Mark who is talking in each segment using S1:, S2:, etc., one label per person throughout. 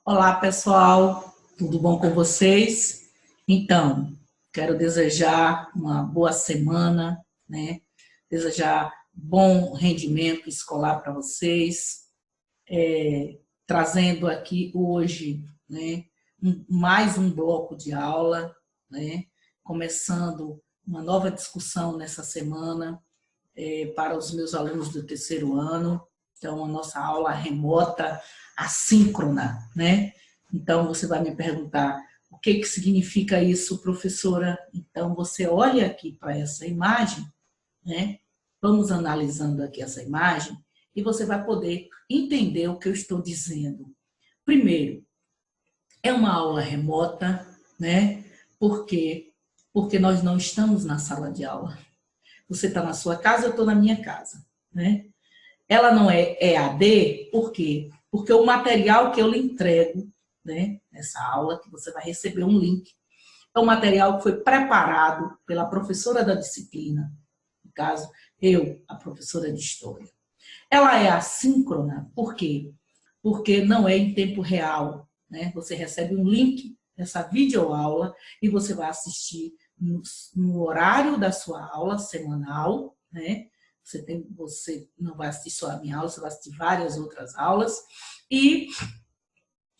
S1: Olá, pessoal, tudo bom com vocês? Então, quero desejar uma boa semana, né? Desejar bom rendimento escolar para vocês, trazendo aqui hoje, né, mais um bloco de aula, né? Começando uma nova discussão nessa semana para os meus alunos do terceiro ano. Então, a nossa aula remota, assíncrona, né? Então, você vai me perguntar, o que que significa isso, professora? Então, você olha aqui para essa imagem, né? Vamos analisando aqui essa imagem e você vai poder entender o que eu estou dizendo. Primeiro, é uma aula remota, né? Por quê? Porque nós não estamos na sala de aula. Você está na sua casa, eu estou na minha casa, né? Ela não é EAD, por quê? Porque o material que eu lhe entrego, né, nessa aula, que você vai receber um link, é um material que foi preparado pela professora da disciplina, no caso, eu, a professora de História. Ela é assíncrona, por quê? Porque não é em tempo real, né? Você recebe um link dessa videoaula e você vai assistir no horário da sua aula semanal, né? Você não vai assistir só a minha aula, você vai assistir várias outras aulas e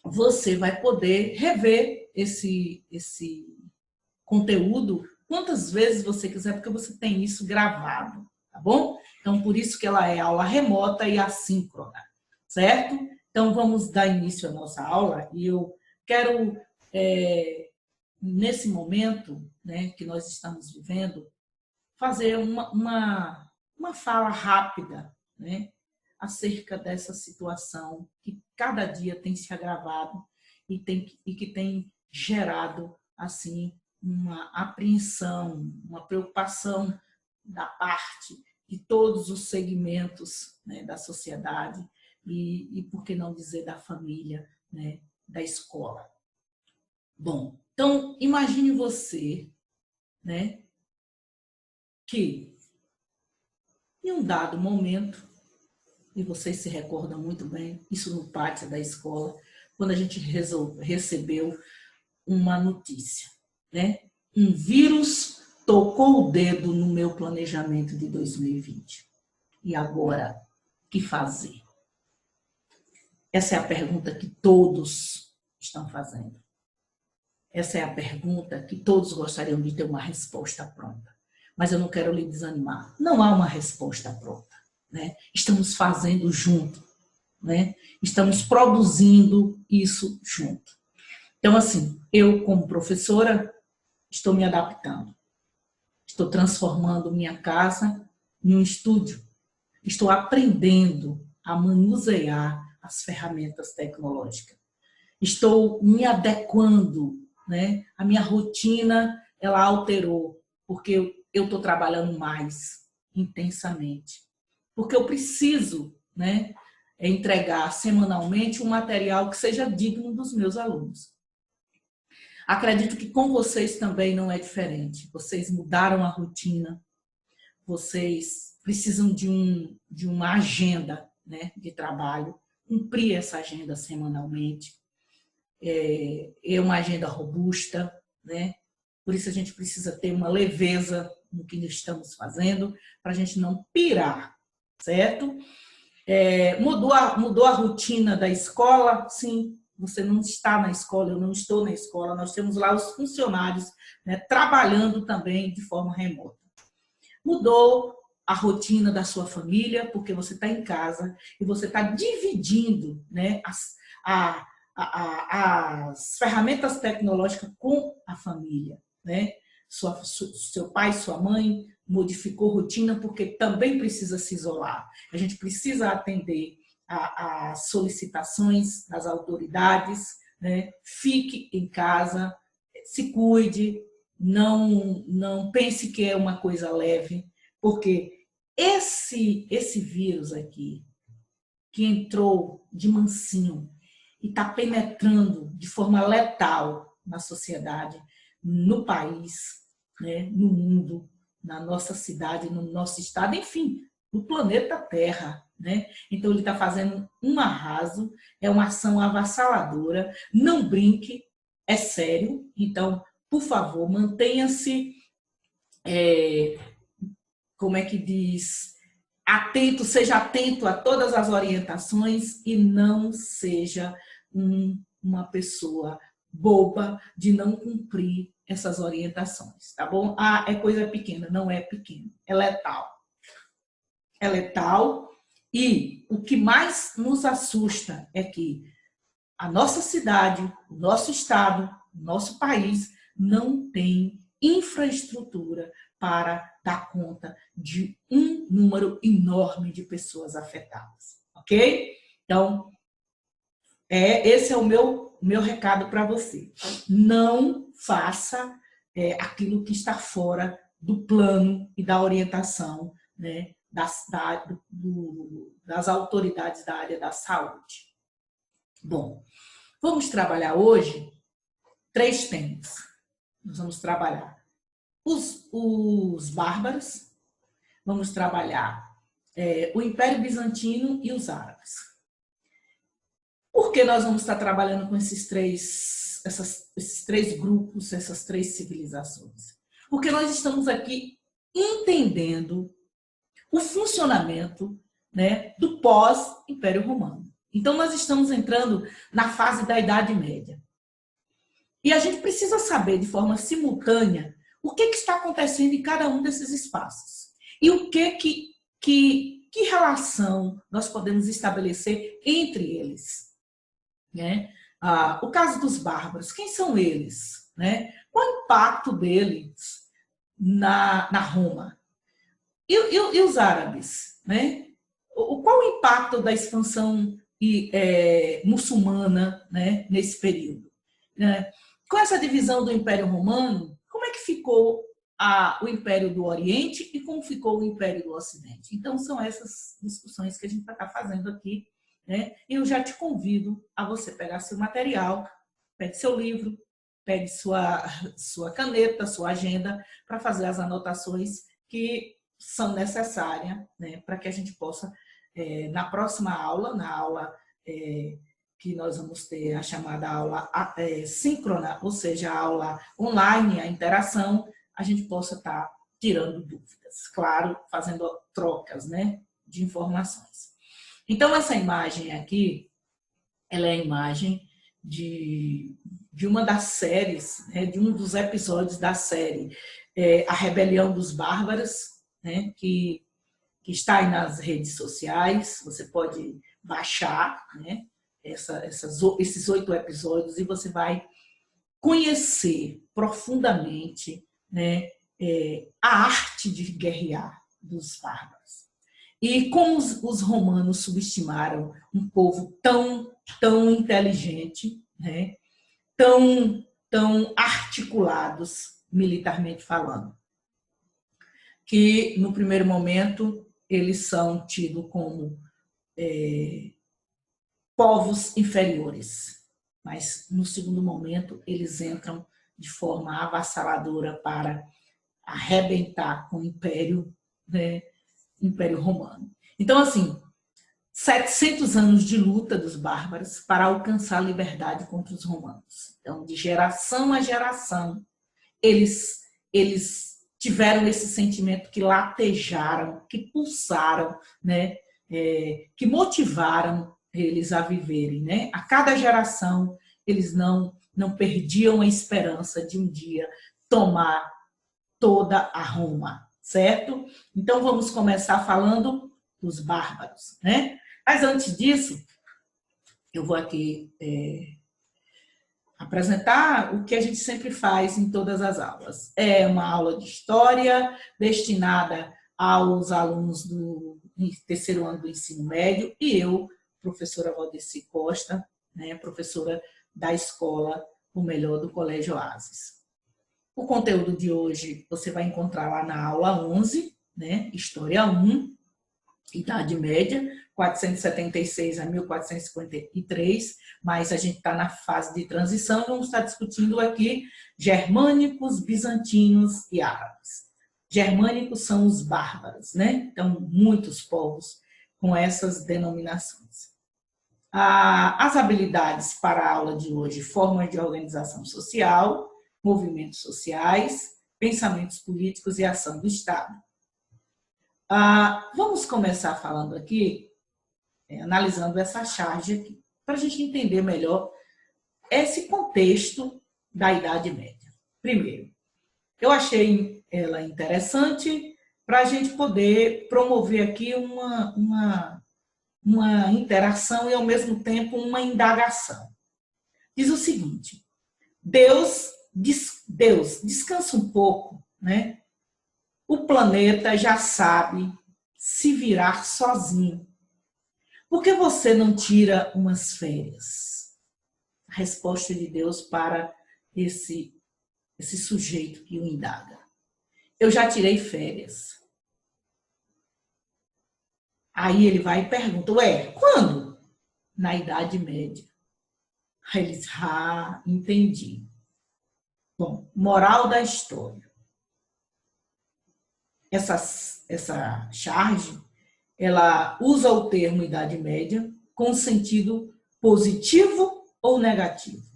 S1: você vai poder rever esse conteúdo quantas vezes você quiser, porque você tem isso gravado, tá bom? Então, por isso que ela é aula remota e assíncrona, certo? Então, vamos dar início à nossa aula e eu quero, nesse momento, né, que nós estamos vivendo, fazer uma fala rápida, né, acerca dessa situação que cada dia tem se agravado e que tem gerado, assim, uma apreensão, uma preocupação da parte de todos os segmentos, né, da sociedade e, por que não dizer, da família, né, da escola. Bom, então, imagine você, né, que em um dado momento, e vocês se recordam muito bem, isso no pátio da escola, quando a gente recebeu uma notícia, né? Um vírus tocou o dedo no meu planejamento de 2020. E agora, o que fazer? Essa é a pergunta que todos estão fazendo. Essa é a pergunta que todos gostariam de ter uma resposta pronta. Mas eu não quero lhe desanimar. Não há uma resposta pronta, né? Estamos fazendo junto, né? Estamos produzindo isso junto. Então, assim, eu como professora estou me adaptando. Estou transformando minha casa em um estúdio. Estou aprendendo a manusear as ferramentas tecnológicas. Estou me adequando, né? A minha rotina, ela alterou, porque eu estou trabalhando mais intensamente. Porque eu preciso, né, entregar semanalmente um material que seja digno dos meus alunos. Acredito que com vocês também não é diferente. Vocês mudaram a rotina, vocês precisam de uma agenda, né, de trabalho, cumprir essa agenda semanalmente. É uma agenda robusta, né? Por isso a gente precisa ter uma leveza no que estamos fazendo, para a gente não pirar, certo? Mudou a rotina da escola? Sim, você não está na escola, eu não estou na escola, nós temos lá os funcionários, né, trabalhando também de forma remota. Mudou a rotina da sua família, porque você está em casa e você está dividindo, né, as ferramentas tecnológicas com a família, né? Seu pai, sua mãe modificou rotina porque também precisa se isolar. A gente precisa atender às solicitações das autoridades, né? Fique em casa, se cuide, não pense que é uma coisa leve, porque esse vírus aqui, que entrou de mansinho e está penetrando de forma letal na sociedade, no país, né, no mundo, na nossa cidade, no nosso estado, enfim, no planeta Terra. né? Então, ele está fazendo um arraso, é uma ação avassaladora. Não brinque, é sério. Então, por favor, mantenha-se, como é que diz, atento, seja atento a todas as orientações e não seja uma pessoa boba de não cumprir essas orientações, tá bom? Ah, é coisa pequena, não é pequena, é letal. É letal e o que mais nos assusta é que a nossa cidade, o nosso estado, o nosso país não tem infraestrutura para dar conta de um número enorme de pessoas afetadas, ok? Então, esse é o meu recado para você. Não faça aquilo que está fora do plano e da orientação, né, das autoridades da área da saúde. Bom, vamos trabalhar hoje 3 temas. Nós vamos trabalhar os bárbaros, vamos trabalhar o Império Bizantino e os árabes. Por que nós vamos estar trabalhando com esses três grupos, essas 3 civilizações? Porque nós estamos aqui entendendo o funcionamento, né, do pós-Império Romano. Então, nós estamos entrando na fase da Idade Média. E a gente precisa saber, de forma simultânea, o que está acontecendo em cada um desses espaços. E o que relação nós podemos estabelecer entre eles. Né? O caso dos bárbaros, quem são eles? Né? Qual o impacto deles na Roma? E os árabes? Né? Qual o impacto da expansão muçulmana, né, nesse período? Com essa divisão do Império Romano, como é que ficou o Império do Oriente e como ficou o Império do Ocidente? Então, são essas discussões que a gente vai estar fazendo aqui, né? E eu já te convido a você pegar seu material, pegue seu livro, pegue sua caneta, sua agenda, para fazer as anotações que são necessárias, né, para que a gente possa, na próxima aula, na aula que nós vamos ter a chamada aula síncrona, ou seja, a aula online, a interação, a gente possa estar tirando dúvidas, claro, fazendo trocas, né, de informações. Então, essa imagem aqui, ela é a imagem de uma das séries, né, de um dos episódios da série A Rebelião dos Bárbaros, né, que está aí nas redes sociais, você pode baixar, né, esses 8 episódios e você vai conhecer profundamente, né, a arte de guerrear dos bárbaros. E como os romanos subestimaram um povo tão inteligente, né, tão articulados militarmente falando, que no primeiro momento eles são tidos como povos inferiores, mas no segundo momento eles entram de forma avassaladora para arrebentar com o Império, né, Império Romano. Então, assim, 700 anos de luta dos bárbaros para alcançar a liberdade contra os romanos. Então, de geração a geração, eles tiveram esse sentimento que latejaram, que pulsaram, né, que motivaram eles a viverem, né? A cada geração, eles não perdiam a esperança de um dia tomar toda a Roma, certo? Então, vamos começar falando dos bárbaros, né? Mas antes disso, eu vou aqui apresentar o que a gente sempre faz em todas as aulas. É uma aula de história destinada aos alunos do terceiro ano do ensino médio e eu, professora Valdeci Costa, né, professora da escola O Melhor do Colégio Oasis. O conteúdo de hoje você vai encontrar lá na aula 11, né, História 1, Idade Média, 476 a 1453, mas a gente está na fase de transição, vamos estar discutindo aqui germânicos, bizantinos e árabes. Germânicos são os bárbaros, né? Então, muitos povos com essas denominações. As habilidades para a aula de hoje: formas de organização social, movimentos sociais, pensamentos políticos e ação do Estado. Vamos começar falando aqui, analisando essa charge aqui, para a gente entender melhor esse contexto da Idade Média. Primeiro, eu achei ela interessante para a gente poder promover aqui uma interação e, ao mesmo tempo, uma indagação. Diz o seguinte: Deus, descansa um pouco, né? O planeta já sabe se virar sozinho. Por que você não tira umas férias? A resposta de Deus para esse sujeito que o indaga: eu já tirei férias. Aí ele vai e pergunta: ué, quando? Na Idade Média. Aí ele diz: entendi. Bom, moral da história. Essa charge, ela usa o termo Idade Média com sentido positivo ou negativo.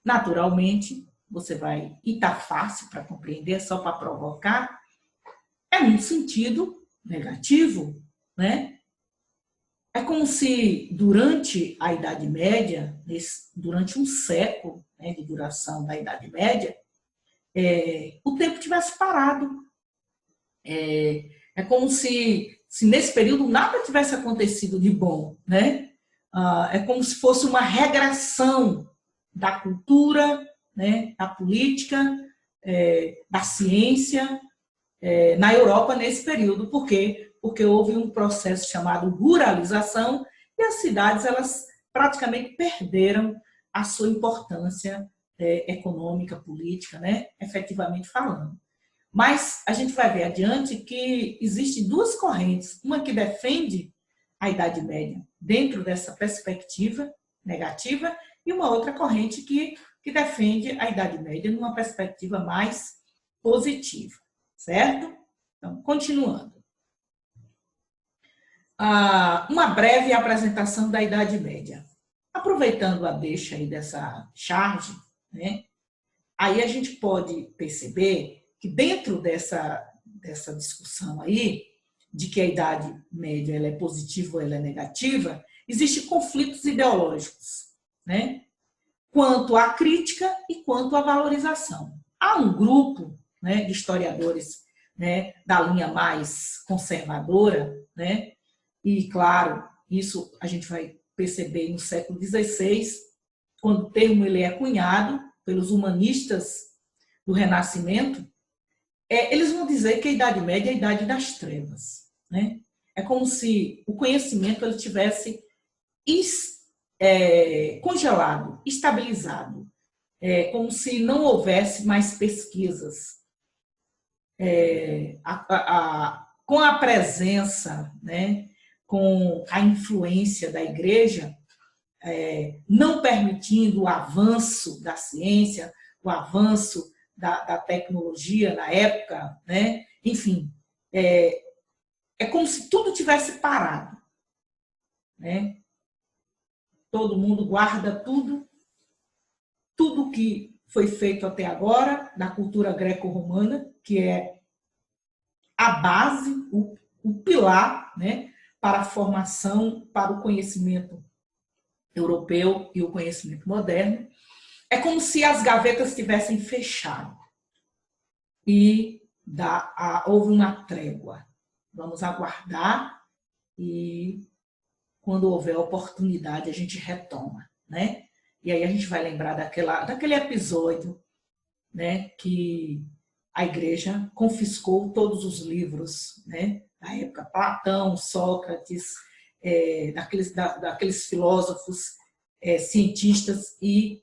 S1: Naturalmente, você vai, e está fácil para compreender, só para provocar, é um sentido negativo, né? É como se durante a Idade Média, durante um século, né, de duração da Idade Média, o tempo tivesse parado. É como se nesse período nada tivesse acontecido de bom, né? É como se fosse uma regressão da cultura, né, da política, da ciência, na Europa nesse período. Por quê? Porque houve um processo chamado ruralização e as cidades, elas praticamente perderam a sua importância econômica, política, né, efetivamente falando. Mas a gente vai ver adiante que existem duas correntes, uma que defende a Idade Média dentro dessa perspectiva negativa e uma outra corrente que defende a Idade Média numa perspectiva mais positiva, certo? Então, continuando. Uma breve apresentação da Idade Média. Aproveitando a deixa aí dessa charge, né, aí a gente pode perceber que dentro dessa discussão aí, de que a Idade Média ela é positiva ou ela é negativa, existem conflitos ideológicos, né? Quanto à crítica e quanto à valorização. Há um grupo, né, de historiadores, né, da linha mais conservadora, né? E, claro, isso a gente vai perceber no século XVI, quando o termo ele é cunhado pelos humanistas do Renascimento. Eles vão dizer que a Idade Média é a Idade das Trevas, né? É como se o conhecimento ele tivesse congelado, estabilizado, como se não houvesse mais pesquisas. Com a presença, né, com a influência da Igreja, não permitindo o avanço da ciência, o avanço da tecnologia na época, né? Enfim, é como se tudo tivesse parado, né? Todo mundo guarda tudo que foi feito até agora da cultura greco-romana, que é a base, o pilar, né, para a formação, para o conhecimento europeu e o conhecimento moderno. É como se as gavetas tivessem fechado e houve uma trégua. Vamos aguardar e, quando houver oportunidade, a gente retoma, né? E aí a gente vai lembrar daquele episódio, né, que a Igreja confiscou todos os livros, né, da época, Platão, Sócrates, daqueles filósofos, cientistas, e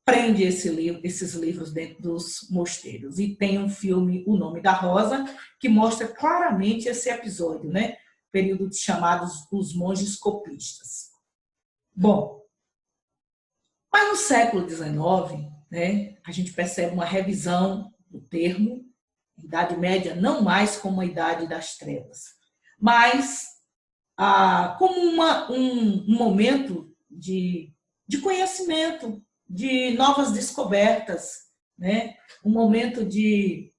S1: prende esses livros dentro dos mosteiros. E tem um filme, O Nome da Rosa, que mostra claramente esse episódio, né? Período chamados os monges copistas. Bom, mas no século XIX, né, a gente percebe uma revisão do termo, Idade Média não mais como a Idade das Trevas, mas como um momento de conhecimento, de novas descobertas, né? Um momento de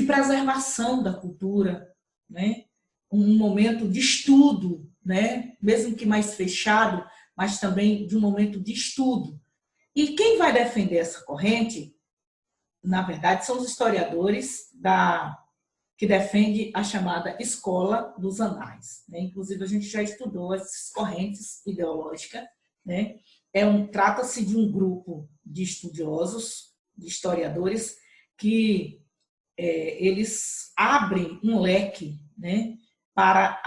S1: preservação da cultura, né? Um momento de estudo, né? Mesmo que mais fechado, mas também de um momento de estudo. E quem vai defender essa corrente, na verdade, são os historiadores que defendem a chamada Escola dos Anais, né? Inclusive, a gente já estudou essas correntes ideológicas, né? Trata-se de um grupo de estudiosos, de historiadores, que eles abrem um leque, né, para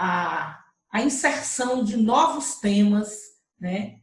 S1: a inserção de novos temas, né,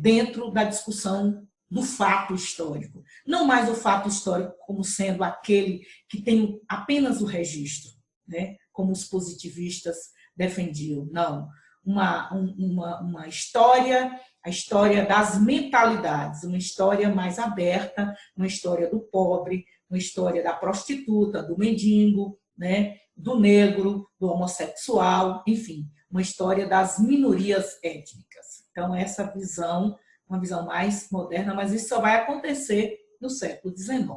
S1: dentro da discussão do fato histórico. Não mais o fato histórico como sendo aquele que tem apenas o registro, né, como os positivistas defendiam. Não. Uma história, a história das mentalidades, uma história mais aberta, uma história do pobre, uma história da prostituta, do mendigo, né, do negro, do homossexual, enfim, uma história das minorias étnicas. Então, essa visão, uma visão mais moderna, mas isso só vai acontecer no século XIX.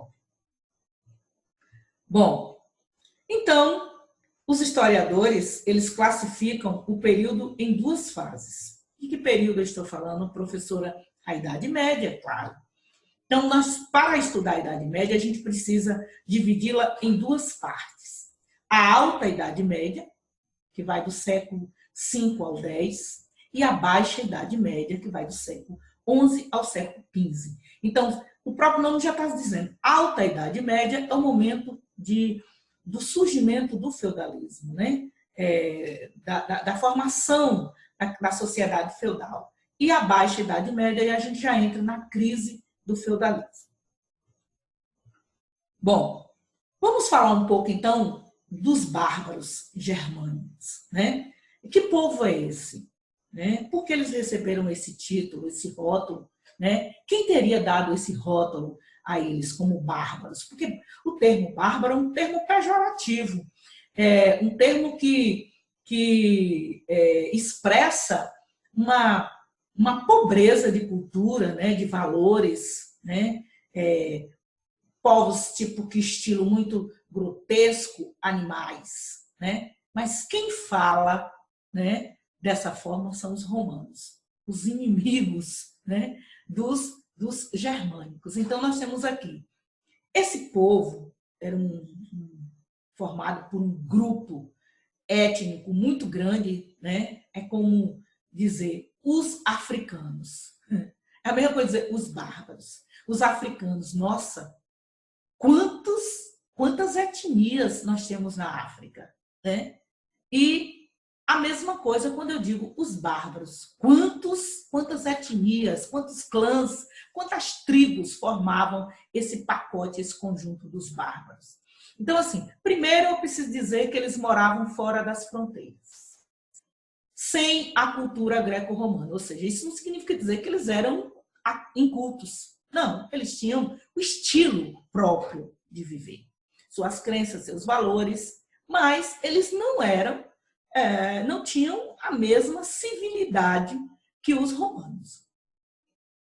S1: Bom, então, os historiadores, eles classificam o período em duas fases. De que período eu estou falando, professora? A Idade Média, claro. Então, para estudar a Idade Média, a gente precisa dividi-la em duas partes. A Alta Idade Média, que vai do século V ao X, e a Baixa Idade Média, que vai do século XI ao século XV. Então, o próprio nome já está dizendo, Alta Idade Média é o momento do surgimento do feudalismo, né? Da formação da sociedade feudal. E a Baixa Idade Média, e a gente já entra na crise do feudalismo. Bom, vamos falar um pouco, então, dos bárbaros germânicos, né? Que povo é esse? Né? Por que eles receberam esse título, esse rótulo? Né? Quem teria dado esse rótulo a eles como bárbaros? Porque o termo bárbaro é um termo pejorativo, um termo que expressa uma pobreza de cultura, né? De valores, né? Povos tipo que estilo muito grotesco, animais, né? Mas quem fala, né, dessa forma são os romanos, os inimigos, né, dos germânicos. Então nós temos aqui esse povo era formado por um grupo étnico muito grande, né? É como dizer os africanos. É a mesma coisa dizer os bárbaros. Os africanos, nossa, quantas etnias nós temos na África, né? E a mesma coisa quando eu digo os bárbaros. Quantas etnias, quantos clãs, quantas tribos formavam esse pacote, esse conjunto dos bárbaros. Então, assim, primeiro eu preciso dizer que eles moravam fora das fronteiras, sem a cultura greco-romana. Ou seja, isso não significa dizer que eles eram incultos. Não, eles tinham o estilo próprio de viver, suas crenças, seus valores, mas eles não tinham a mesma civilidade que os romanos.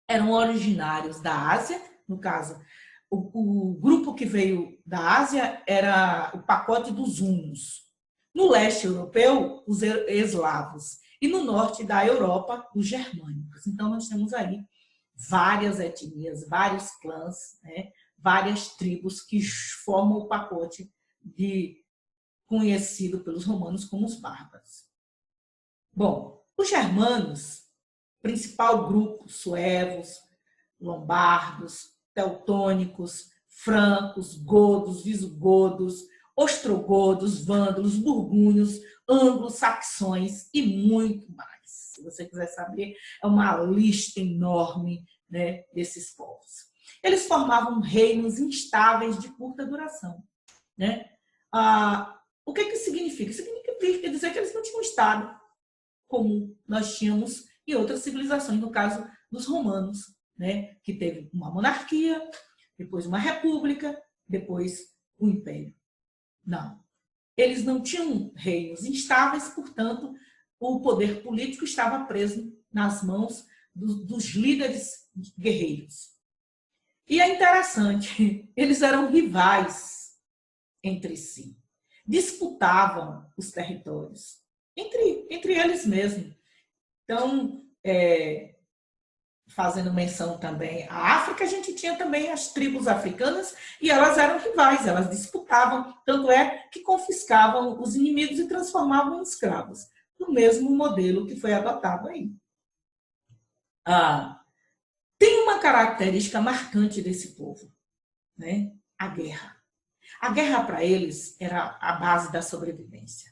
S1: Eram originários da Ásia, no caso, o grupo que veio da Ásia era o pacote dos hunos. No leste europeu, os eslavos. E no norte da Europa, os germânicos. Então, nós temos aí várias etnias, vários clãs, né? Várias tribos que formam o pacote conhecido pelos romanos como os bárbaros. Bom, os germanos, principal grupo, suevos, lombardos, teutônicos, francos, godos, visigodos, ostrogodos, vândalos, burgúnios, anglo-saxões e muito mais. Se você quiser saber, é uma lista enorme, né, desses povos. Eles formavam reinos instáveis de curta duração, né? O que significa? Significa dizer que eles não tinham Estado, como nós tínhamos em outras civilizações, no caso dos romanos, né? Que teve uma monarquia, depois uma república, depois o império. Não. Eles não tinham reinos instáveis, portanto, o poder político estava preso nas mãos dos líderes guerreiros. E é interessante, eles eram rivais entre si, disputavam os territórios entre eles mesmos. Então, fazendo menção também à África, a gente tinha também as tribos africanas e elas eram rivais, elas disputavam, tanto é que confiscavam os inimigos e transformavam em escravos, no mesmo modelo que foi adotado aí. Tem uma característica marcante desse povo, né? A guerra. A guerra para eles era a base da sobrevivência.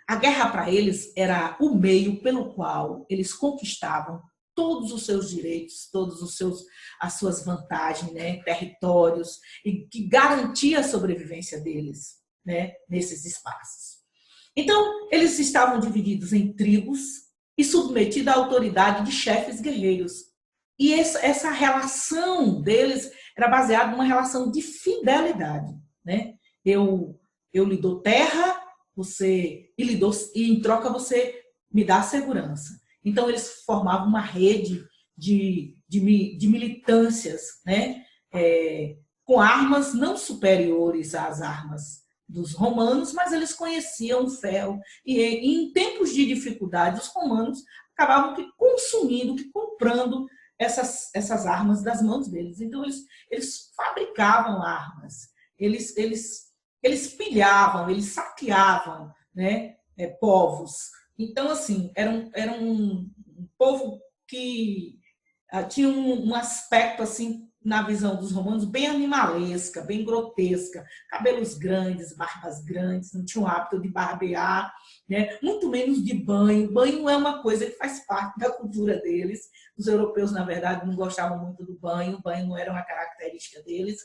S1: A guerra para eles era o meio pelo qual eles conquistavam todos os seus direitos, as suas vantagens, né, territórios, e que garantia a sobrevivência deles, né, nesses espaços. Então, eles estavam divididos em tribos e submetidos à autoridade de chefes guerreiros. E essa relação deles era baseada numa relação de fidelidade, né? Eu lhe dou terra, e em troca você me dá segurança. Então, eles formavam uma rede de militâncias, né? Com armas não superiores às armas dos romanos, mas eles conheciam o ferro. E em tempos de dificuldade, os romanos acabavam consumindo, comprando essas armas das mãos deles. Então, eles fabricavam armas, eles pilhavam, eles saqueavam, né, povos. Então, assim, era um povo que tinha um aspecto, assim, na visão dos romanos, bem animalesca, bem grotesca. Cabelos grandes, barbas grandes, não tinham o hábito de barbear, né? Muito menos de banho. Banho é uma coisa que faz parte da cultura deles. Os europeus, na verdade, não gostavam muito do banho. O banho não era uma característica deles.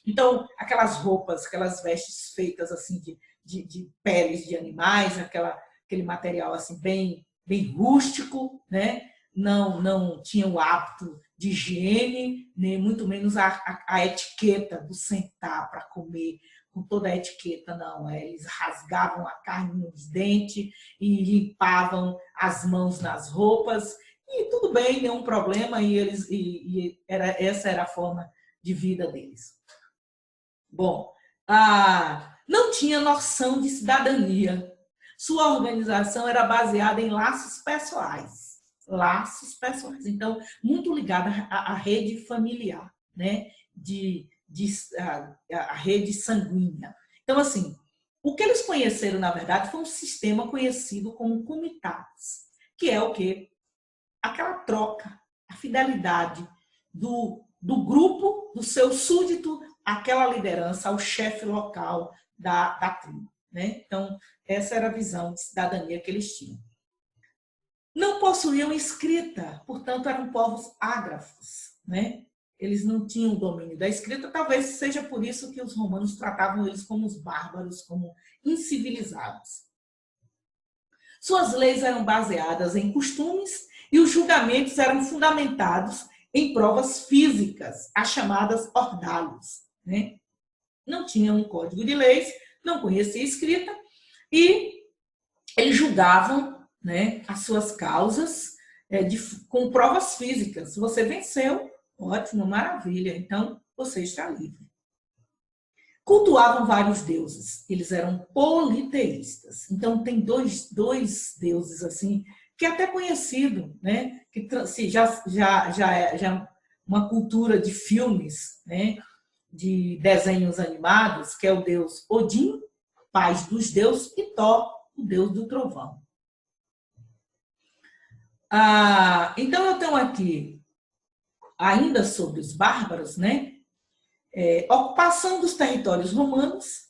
S1: Então, aquelas roupas, aquelas vestes feitas assim de peles de animais, aquele material assim bem rústico, né? Não tinha o hábito de higiene, nem muito menos a etiqueta do sentar para comer, com toda a etiqueta, não. Eles rasgavam a carne nos dentes e limpavam as mãos nas roupas, e tudo bem, nenhum problema, essa era a forma de vida deles. Bom, não tinha noção de cidadania. Sua organização era baseada em laços pessoais. Então, muito ligada à rede familiar, né? A rede sanguínea. Então, assim, o que eles conheceram, na verdade, foi um sistema conhecido como comitats, que é o quê? Aquela troca, a fidelidade do grupo, do seu súdito, àquela liderança, ao chefe local da tribo, né? Então, essa era a visão de cidadania que eles tinham. Não possuíam escrita, portanto, eram povos ágrafos, né? Eles não tinham domínio da escrita, talvez seja por isso que os romanos tratavam eles como os bárbaros, como incivilizados. Suas leis eram baseadas em costumes e os julgamentos eram fundamentados em provas físicas, as chamadas ordalhos, né? Não tinham um código de leis, não conhecia escrita, e eles julgavam, né, as suas causas com provas físicas. Se você venceu, ótimo, maravilha, então você está livre. Cultuavam vários deuses, eles eram politeístas. Então, tem dois deuses assim, que é até conhecido, né? Que já é uma cultura de filmes, né? De desenhos animados, que é o deus Odin, pai dos deuses, e Thor, o deus do trovão. Então, eu tenho aqui, ainda sobre os bárbaros, né? Ocupação dos territórios romanos.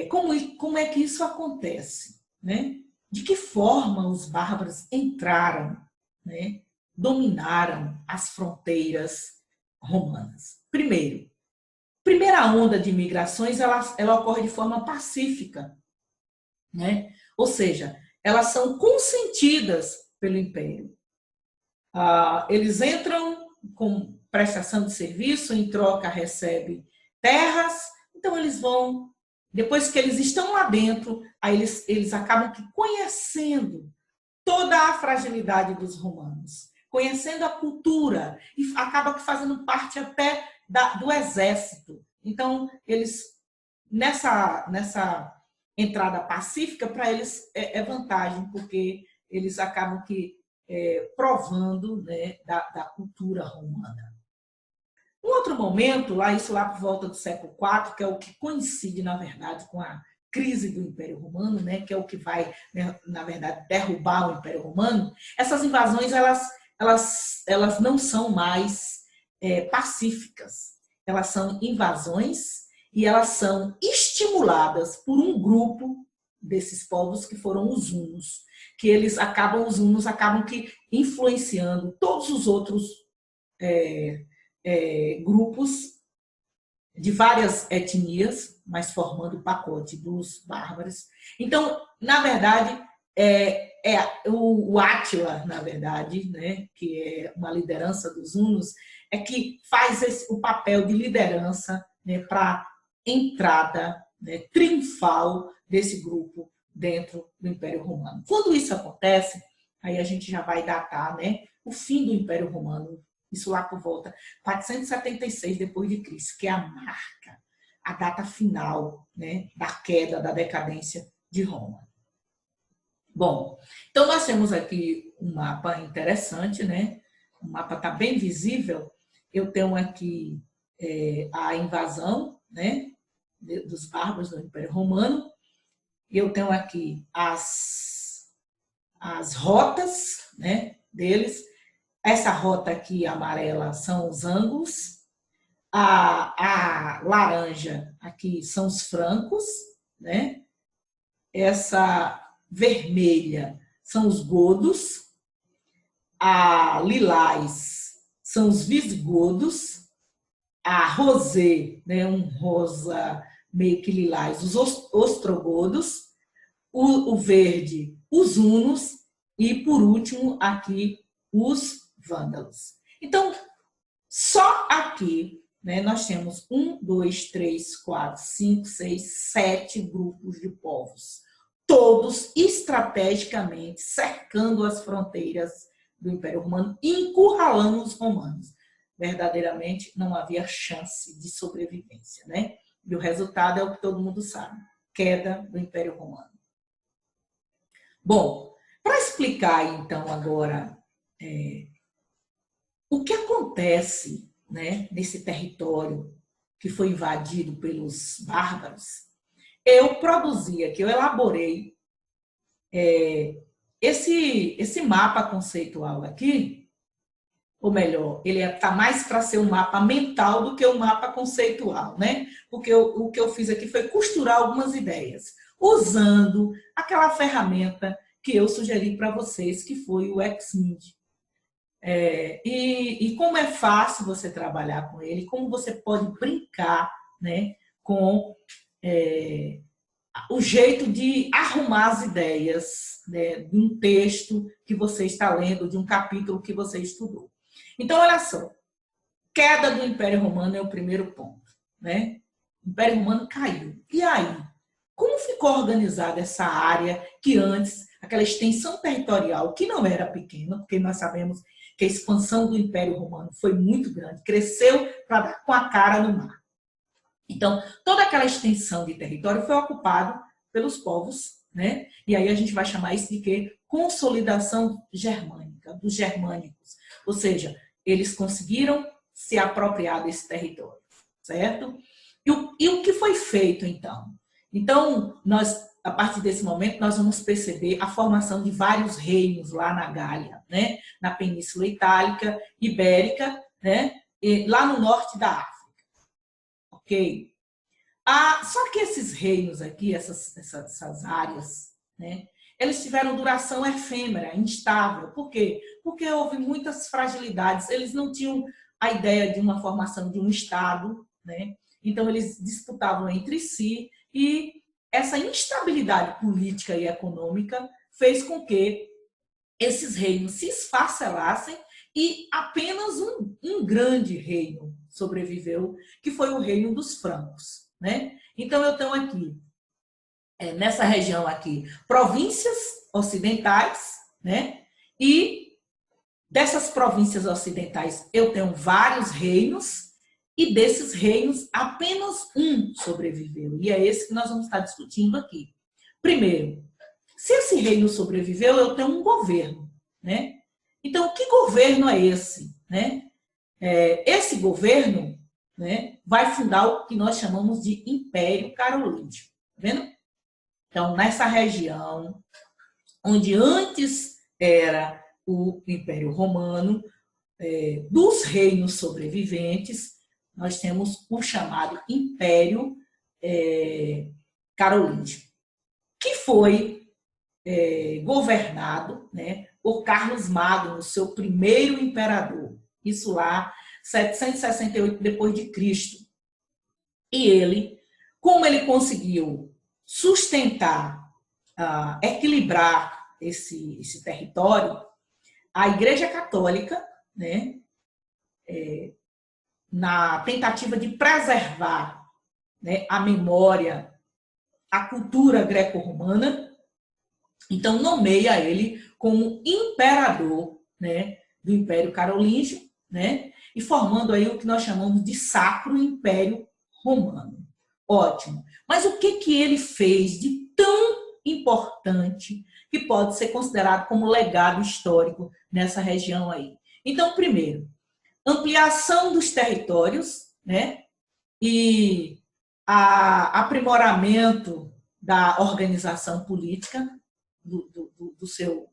S1: Como é que isso acontece, né? De que forma os bárbaros entraram, né? Dominaram as fronteiras romanas? Primeira onda de migrações, ela ocorre de forma pacífica, né? Ou seja, elas são consentidas pelo Império. Eles entram com prestação de serviço, em troca recebem terras, então eles vão Depois que eles estão lá dentro, aí eles acabam que conhecendo toda a fragilidade dos romanos, conhecendo a cultura e acaba que fazendo parte até do exército. Então, eles, nessa entrada pacífica, para eles é vantagem, porque eles acabam que provando, né, da cultura romana. Um outro momento, isso lá por volta do século IV, que é o que coincide, na verdade, com a crise do Império Romano, né, que é o que vai, né, na verdade, derrubar o Império Romano, essas invasões elas não são mais pacíficas. Elas são invasões e elas são estimuladas por um grupo desses povos que foram os hunos, que os hunos acabam que influenciando todos os outros grupos de várias etnias, mas formando o pacote dos bárbaros. Então, na verdade, o Átila, na verdade, né, que é uma liderança dos hunos, é que faz o papel de liderança, né, para entrada, né, triunfal desse grupo dentro do Império Romano. Quando isso acontece, aí a gente já vai datar, né, o fim do Império Romano, isso lá por volta 476 depois de Cristo, que é a marca, a data final, né, da queda, da decadência de Roma. Bom, então nós temos aqui um mapa interessante, né? O mapa está bem visível. Eu tenho aqui a invasão, né, dos bárbaros do Império Romano. Eu tenho aqui as rotas, né, deles. Essa rota aqui amarela são os ângulos, a laranja aqui são os francos, né? Essa vermelha são os godos, a lilás são os visigodos, a rosé, né, um rosa meio que lilás, os ostrogodos, o verde, os hunos e, por último, aqui os vândalos. Então, só aqui, né, nós temos 1, 2, 3, 4, 5, 6, 7 grupos de povos, todos estrategicamente cercando as fronteiras do Império Romano e encurralando os romanos. Verdadeiramente não havia chance de sobrevivência, né? E o resultado é o que todo mundo sabe: queda do Império Romano. Bom, para explicar então agora o que acontece, né, nesse território que foi invadido pelos bárbaros, eu produzi aqui, eu elaborei esse mapa conceitual aqui, ou melhor, ele está mais para ser um mapa mental do que um mapa conceitual, né? Porque o que eu fiz aqui foi costurar algumas ideias, usando aquela ferramenta que eu sugeri para vocês, que foi o XMID. E como é fácil você trabalhar com ele, como você pode brincar, né, com o jeito de arrumar as ideias, né, de um texto que você está lendo, de um capítulo que você estudou. Então, olha só, queda do Império Romano é o primeiro ponto, né? O Império Romano caiu. E aí? Como ficou organizada essa área que antes, aquela extensão territorial, que não era pequena, porque nós sabemos que a expansão do Império Romano foi muito grande, cresceu para dar com a cara no mar. Então, toda aquela extensão de território foi ocupada pelos povos, né? E aí a gente vai chamar isso de quê? Consolidação germânica, dos germânicos. Ou seja, eles conseguiram se apropriar desse território, certo? E o que foi feito, então? Então, a partir desse momento, nós vamos perceber a formação de vários reinos lá na Gália, né? Na Península Itálica, Ibérica, né? E lá no norte da África. Ok? Só que esses reinos aqui, essas áreas, né? Eles tiveram duração efêmera, instável. Por quê? Porque houve muitas fragilidades. Eles não tinham a ideia de uma formação de um Estado, né? Então, eles disputavam entre si e essa instabilidade política e econômica fez com que esses reinos se esfacelassem e apenas um grande reino sobreviveu, que foi o reino dos francos. né? Então, eu tenho aqui, nessa região aqui, províncias ocidentais, né? E dessas províncias ocidentais eu tenho vários reinos, e desses reinos apenas um sobreviveu. E é esse que nós vamos estar discutindo aqui. Primeiro, se esse reino sobreviveu, eu tenho um governo, né? Então, que governo é esse, né? Esse governo, né, vai fundar o que nós chamamos de Império Carolíngio. Tá vendo? Então, nessa região, onde antes era o Império Romano, dos reinos sobreviventes, nós temos o chamado Império Carolíngio, que foi governado, né, por Carlos Magno, seu primeiro imperador. Isso lá, 768 depois de Cristo. E ele, como ele conseguiu sustentar, equilibrar esse território, a Igreja Católica, né, na tentativa de preservar, né, a memória, a cultura greco-romana, então nomeia ele como imperador, né, do Império Carolíngio, né, e formando aí o que nós chamamos de Sacro Império Romano. Ótimo. Mas o que ele fez de tão importante que pode ser considerado como legado histórico nessa região aí? Então, primeiro, ampliação dos territórios, né, e aprimoramento da organização política do seu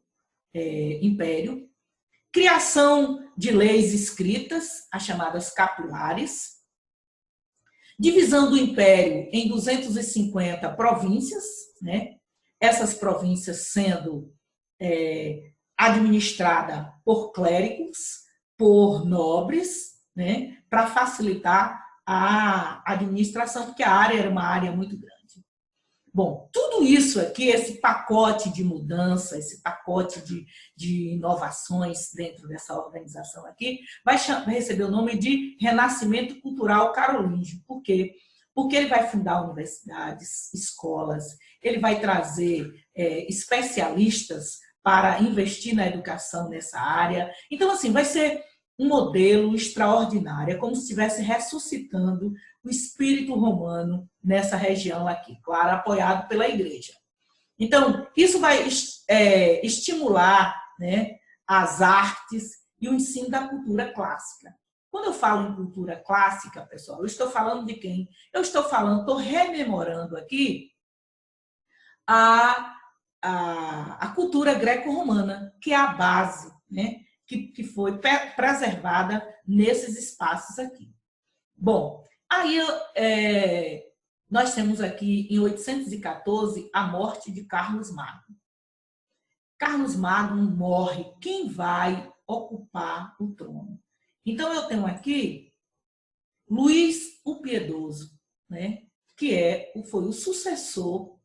S1: império, criação de leis escritas, as chamadas capulares, divisão do império em 250 províncias, né? Essas províncias sendo administradas por clérigos, por nobres, né? Para facilitar a administração, porque a área era uma área muito grande. Bom, tudo isso aqui, esse pacote de mudança, esse pacote de inovações dentro dessa organização aqui, vai receber o nome de Renascimento Cultural Carolíngio. Por quê? Porque ele vai fundar universidades, escolas, ele vai trazer especialistas para investir na educação nessa área. Então, assim, vai ser um modelo extraordinário, é como se estivesse ressuscitando o espírito romano nessa região aqui, claro, apoiado pela igreja. Então, isso vai estimular, né, as artes e o ensino da cultura clássica. Quando eu falo em cultura clássica, pessoal, eu estou falando de quem? Eu estou rememorando aqui a cultura greco-romana, que é a base, né, que foi preservada nesses espaços aqui. Bom, aí nós temos aqui, em 814, a morte de Carlos Magno. Carlos Magno morre, quem vai ocupar o trono? Então, eu tenho aqui Luís o Piedoso, né, que foi o sucessor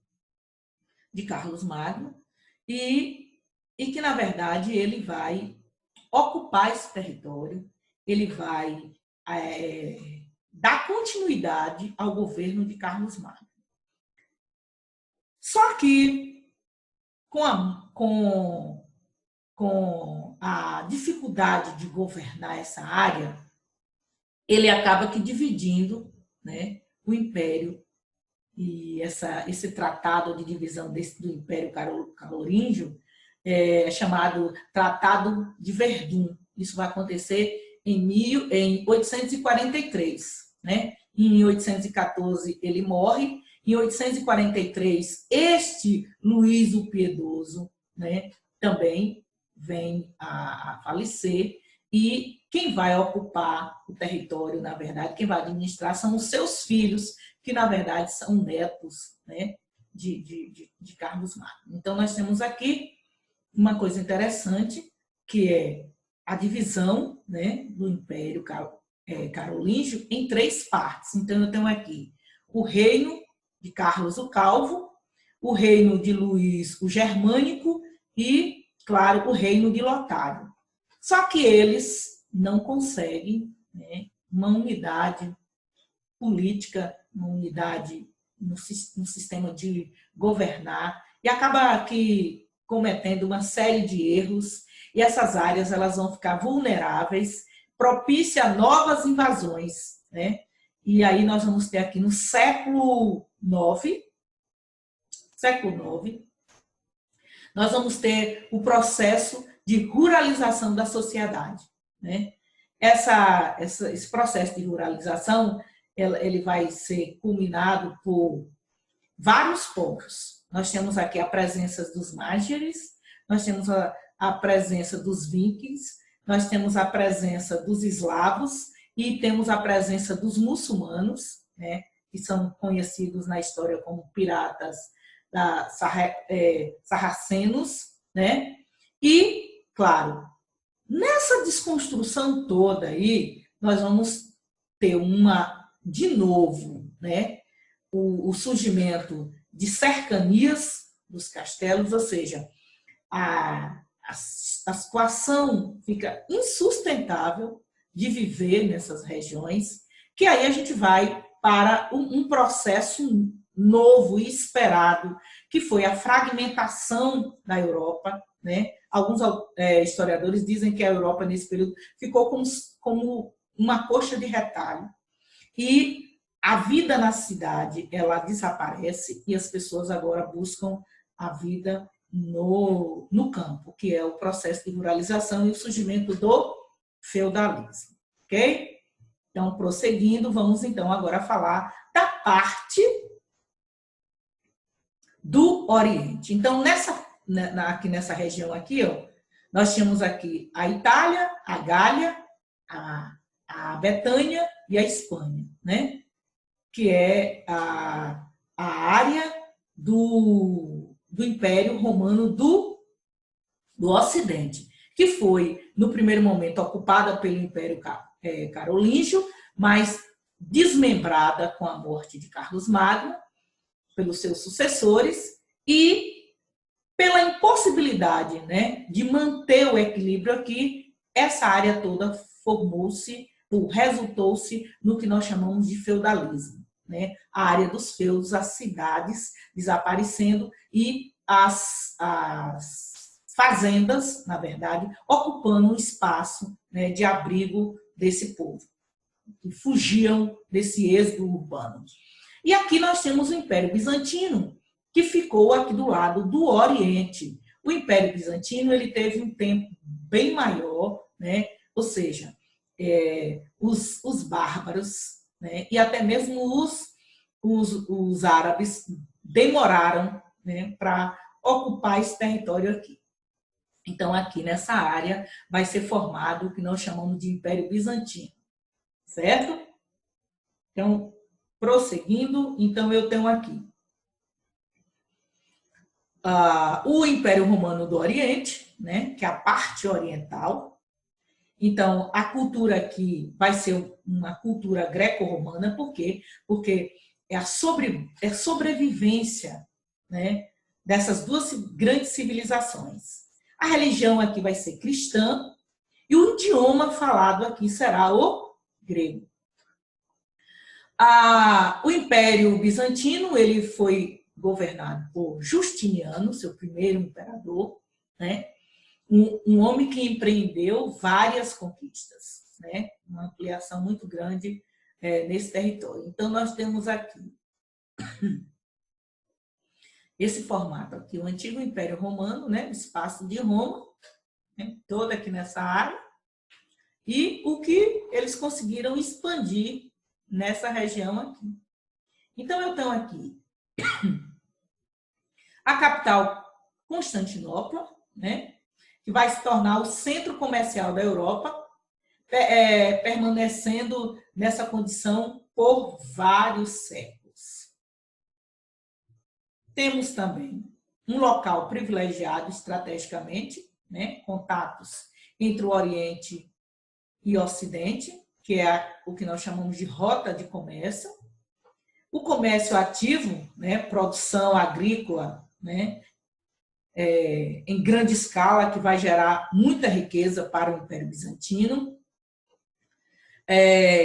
S1: de Carlos Magno e que, na verdade, ele vai ocupar esse território, ele vai dar continuidade ao governo de Carlos Magno. Só que, com a dificuldade de governar essa área, ele acaba que dividindo, né, o império, e esse tratado de divisão do Império Carolíngio é chamado Tratado de Verdun. Isso vai acontecer em 843, né? Em 814 ele morre, em 843 este Luís o Piedoso, né, também vem a falecer, e quem vai ocupar o território, na verdade, quem vai administrar são os seus filhos, que na verdade são netos, né, de Carlos Magno. Então nós temos aqui uma coisa interessante, que é a divisão, né, do Império Carolíngio em 3 partes. Então, eu tenho aqui o reino de Carlos o Calvo, o reino de Luís o Germânico e, claro, o reino de Lotário. Só que eles não conseguem, né, uma unidade política uma unidade no sistema de governar e acaba aqui cometendo uma série de erros e essas áreas elas vão ficar vulneráveis, propícia a novas invasões, né? E aí nós vamos ter aqui no século IX, nós vamos ter o processo de ruralização da sociedade, né? Esse processo de ruralização ele vai ser culminado por vários povos. Nós temos aqui a presença dos Mágeres, nós temos a presença dos Vikings, nós temos a presença dos eslavos e temos a presença dos muçulmanos, né, que são conhecidos na história como piratas sarracenos, né? E, claro, nessa desconstrução toda aí, nós vamos ter de novo, né, o surgimento de cercanias dos castelos, ou seja, a situação fica insustentável de viver nessas regiões, que aí a gente vai para um processo novo e esperado, que foi a fragmentação da Europa, né? Alguns historiadores dizem que a Europa, nesse período, ficou como uma coxa de retalho. E a vida na cidade, ela desaparece e as pessoas agora buscam a vida no campo, que é o processo de ruralização e o surgimento do feudalismo. Ok? Então, prosseguindo, vamos então agora falar da parte do Oriente. Então, aqui nessa região aqui, ó, nós tínhamos aqui a Itália, a Gália, a Betânia e a Espanha, né? Que é a área do Império Romano do Ocidente, que foi, no primeiro momento, ocupada pelo Império Carolíngio, mas desmembrada com a morte de Carlos Magno, pelos seus sucessores, e pela impossibilidade, né, de manter o equilíbrio aqui, essa área toda resultou-se no que nós chamamos de feudalismo, né? A área dos feudos, as cidades desaparecendo e as fazendas, na verdade, ocupando um espaço, né, de abrigo desse povo, que fugiam desse êxodo urbano. E aqui nós temos o Império Bizantino, que ficou aqui do lado do Oriente. O Império Bizantino ele teve um tempo bem maior, né? Ou seja, os bárbaros, né? E até mesmo os árabes demoraram, né, para ocupar esse território aqui. Então, aqui nessa área vai ser formado o que nós chamamos de Império Bizantino, certo? Então, prosseguindo, então eu tenho aqui o Império Romano do Oriente, né, que é a parte oriental. Então, a cultura aqui vai ser uma cultura greco-romana, por quê? Porque é a sobrevivência, né, dessas duas grandes civilizações. A religião aqui vai ser cristã e o idioma falado aqui será o grego. O Império Bizantino ele foi governado por Justiniano, seu primeiro imperador, né? Um homem que empreendeu várias conquistas, né? Uma ampliação muito grande nesse território. Então, nós temos aqui esse formato aqui, o antigo Império Romano, né? O espaço de Roma, né? Todo aqui nessa área, e o que eles conseguiram expandir nessa região aqui. Então, eu tenho aqui a capital Constantinopla, né, que vai se tornar o centro comercial da Europa, permanecendo nessa condição por vários séculos. Temos também um local privilegiado estrategicamente, né, contatos entre o Oriente e o Ocidente, que é o que nós chamamos de rota de comércio. O comércio ativo, né, produção agrícola, né, em grande escala, que vai gerar muita riqueza para o Império Bizantino.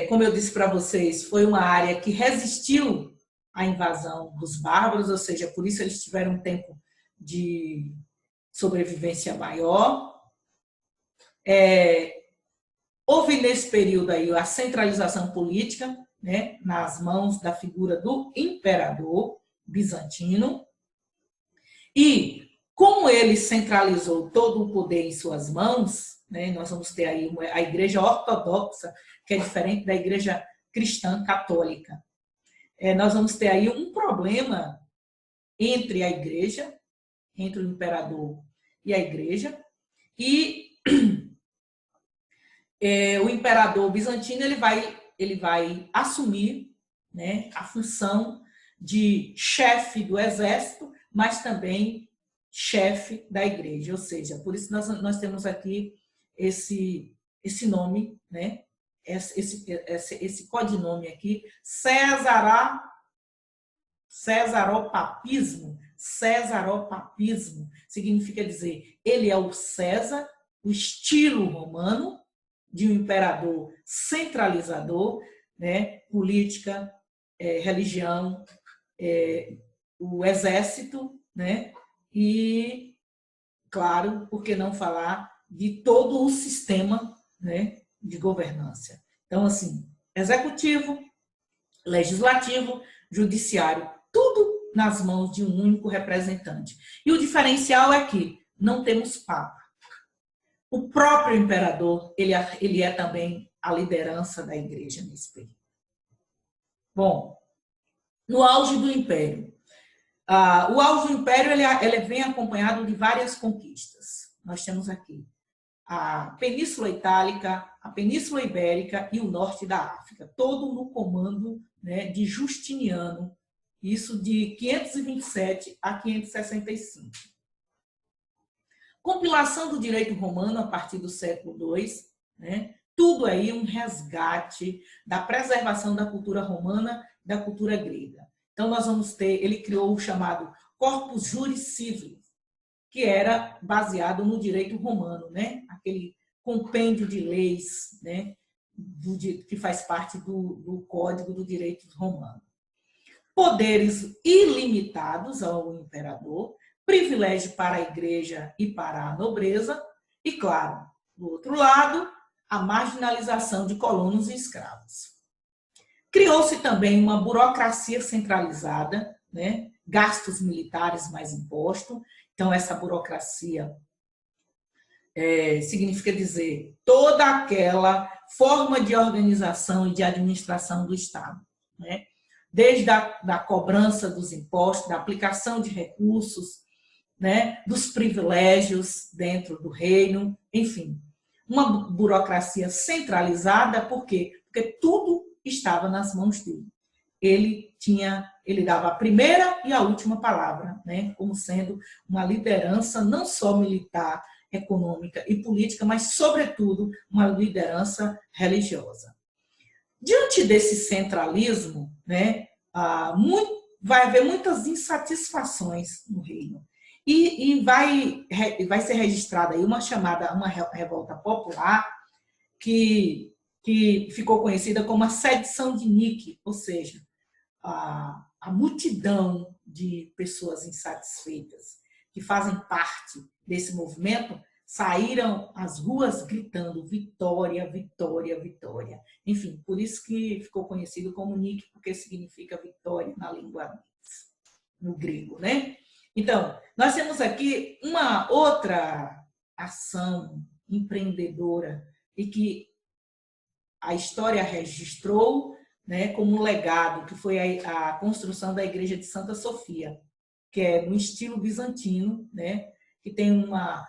S1: como eu disse para vocês, foi uma área que resistiu à invasão dos bárbaros, ou seja, por isso eles tiveram um tempo de sobrevivência maior. Houve nesse período aí a centralização política, né, nas mãos da figura do imperador bizantino. E como ele centralizou todo o poder em suas mãos, né, nós vamos ter aí a igreja ortodoxa, que é diferente da igreja cristã católica. Nós vamos ter aí um problema entre a igreja, entre o imperador e a igreja, e o imperador bizantino ele vai assumir, né, a função de chefe do exército, mas também chefe da igreja. Ou seja, por isso nós temos aqui esse nome, né, esse codinome aqui, Cesaropapismo. Cesaropapismo significa dizer, ele é o César, o estilo romano, de um imperador centralizador, né, política, religião, o exército, né, e, claro, por que não falar de todo o sistema, né, de governança. Então, assim, executivo, legislativo, judiciário, tudo nas mãos de um único representante. E o diferencial é que não temos papa. O próprio imperador, ele é também a liderança da igreja nesse período. Bom, no auge do Império. O auge do Império ele vem acompanhado de várias conquistas. Nós temos aqui a Península Itálica, a Península Ibérica e o norte da África, todo no comando, né, de Justiniano, isso de 527 a 565. Compilação do direito romano a partir do século II, né? Tudo aí um resgate da preservação da cultura romana e da cultura grega. Então, nós vamos ter, ele criou o chamado Corpus Juris Civilis, que era baseado no direito romano, né? Aquele compêndio de leis, né? Que faz parte do Código do Direito Romano. Poderes ilimitados ao imperador, privilégio para a igreja e para a nobreza, e, claro, do outro lado, a marginalização de colonos e escravos. Criou-se também uma burocracia centralizada, né? Gastos militares mais imposto. Então, essa burocracia significa dizer toda aquela forma de organização e de administração do Estado, né? Desde a cobrança dos impostos, da aplicação de recursos, né, dos privilégios dentro do reino, enfim, uma burocracia centralizada, por quê? Porque tudo estava nas mãos dele. Ele dava a primeira e a última palavra, né, como sendo uma liderança não só militar, econômica e política, mas, sobretudo, uma liderança religiosa. Diante desse centralismo, né, vai haver muitas insatisfações no reino. E vai ser registrada aí uma revolta popular que ficou conhecida como a sedição de Nique, ou seja, a multidão de pessoas insatisfeitas que fazem parte desse movimento saíram às ruas gritando vitória, vitória, vitória. Enfim, por isso que ficou conhecido como Nique, porque significa vitória na língua no grego, né? Então, nós temos aqui uma outra ação empreendedora e que a história registrou, né, como um legado, que foi a construção da Igreja de Santa Sofia, que é no estilo bizantino, né, que tem uma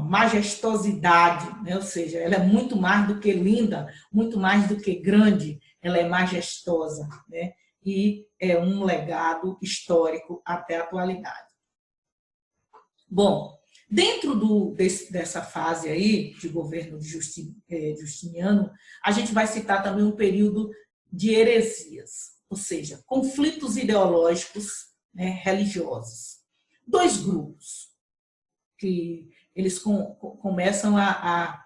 S1: majestosidade, né, ou seja, ela é muito mais do que linda, muito mais do que grande, ela é majestosa, né, e é um legado histórico até a atualidade. Bom, dentro dessa fase aí de governo de Justiniano, a gente vai citar também um período de heresias, ou seja, conflitos ideológicos, né, religiosos. Dois grupos que eles começam a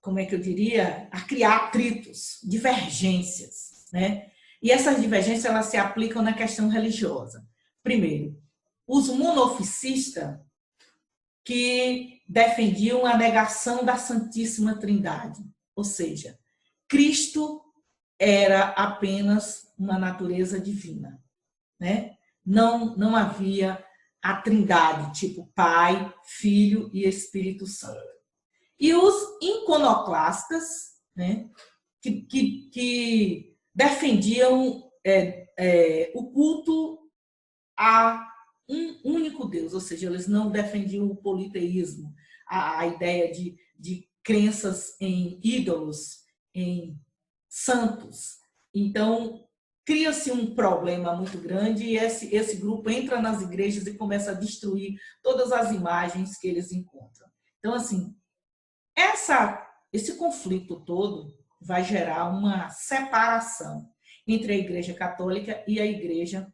S1: como é que eu diria, a criar atritos, divergências, né? E essas divergências elas se aplicam na questão religiosa. Primeiro, os monofiscistas que defendiam a negação da Santíssima Trindade, ou seja, Cristo era apenas uma natureza divina, né? Não havia a Trindade, tipo Pai, Filho e Espírito Santo. E os iconoclastas, né, que defendiam o culto a um único Deus, ou seja, eles não defendiam o politeísmo, a ideia de crenças em ídolos, em santos. Então, cria-se um problema muito grande e esse grupo entra nas igrejas e começa a destruir todas as imagens que eles encontram. Então, assim, esse conflito todo vai gerar uma separação entre a Igreja Católica e a Igreja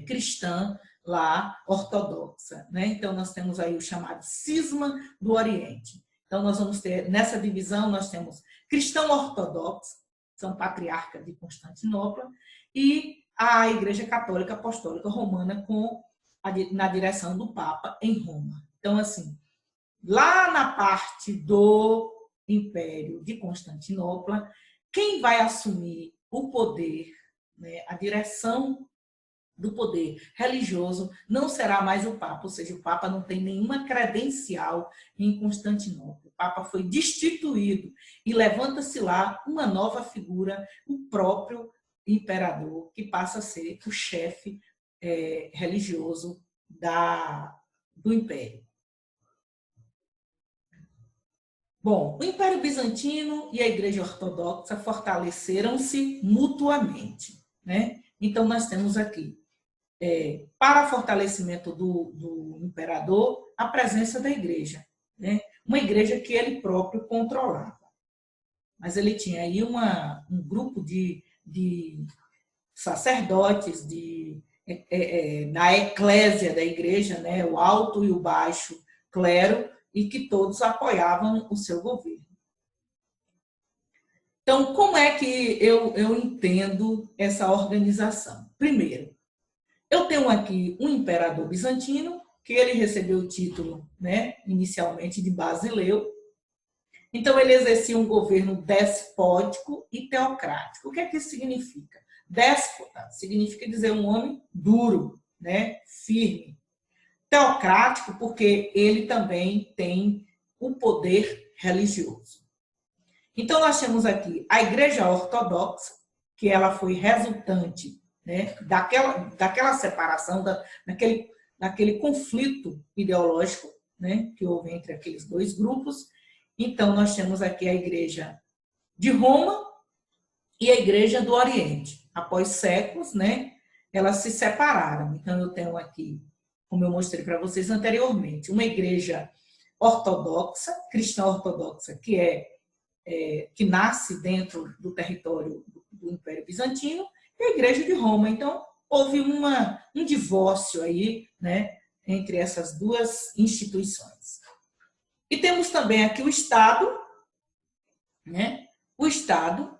S1: cristã lá ortodoxa, né? Então nós temos aí o chamado cisma do Oriente. Então nós vamos ter nessa divisão nós temos cristão ortodoxo, são patriarca de Constantinopla, e a Igreja Católica Apostólica Romana na direção do Papa em Roma. Então assim, lá na parte do Império de Constantinopla, quem vai assumir o poder, né, a direção do poder religioso não será mais o Papa, ou seja, o Papa não tem nenhuma credencial em Constantinopla. O Papa foi destituído e levanta-se lá uma nova figura, o próprio imperador, que passa a ser o chefe religioso do Império. Bom, o Império Bizantino e a Igreja Ortodoxa fortaleceram-se mutuamente, né? Então, nós temos aqui, para fortalecimento do imperador, a presença da igreja, né? Uma igreja que ele próprio controlava. Mas ele tinha aí um grupo de sacerdotes na eclésia da igreja, né? O alto e o baixo clero, e que todos apoiavam o seu governo. Então, como é que eu entendo essa organização? Primeiro, eu tenho aqui um imperador bizantino, que ele recebeu o título, né, inicialmente de Basileu. Então, ele exercia um governo despótico e teocrático. O que é que isso significa? Déspota significa dizer um homem duro, né, firme. Teocrático, porque ele também tem o poder religioso. Então, nós temos aqui a Igreja Ortodoxa, que ela foi resultante, né, daquela separação, daquele conflito ideológico, né, que houve entre aqueles dois grupos. Então, nós temos aqui a Igreja de Roma e a Igreja do Oriente. Após séculos, né, elas se separaram. Então, eu tenho aqui, como eu mostrei para vocês anteriormente, uma igreja ortodoxa, cristã ortodoxa, que nasce dentro do território do Império Bizantino, e a Igreja de Roma. Então, houve um divórcio aí, né, entre essas duas instituições. E temos também aqui o Estado, né, o Estado,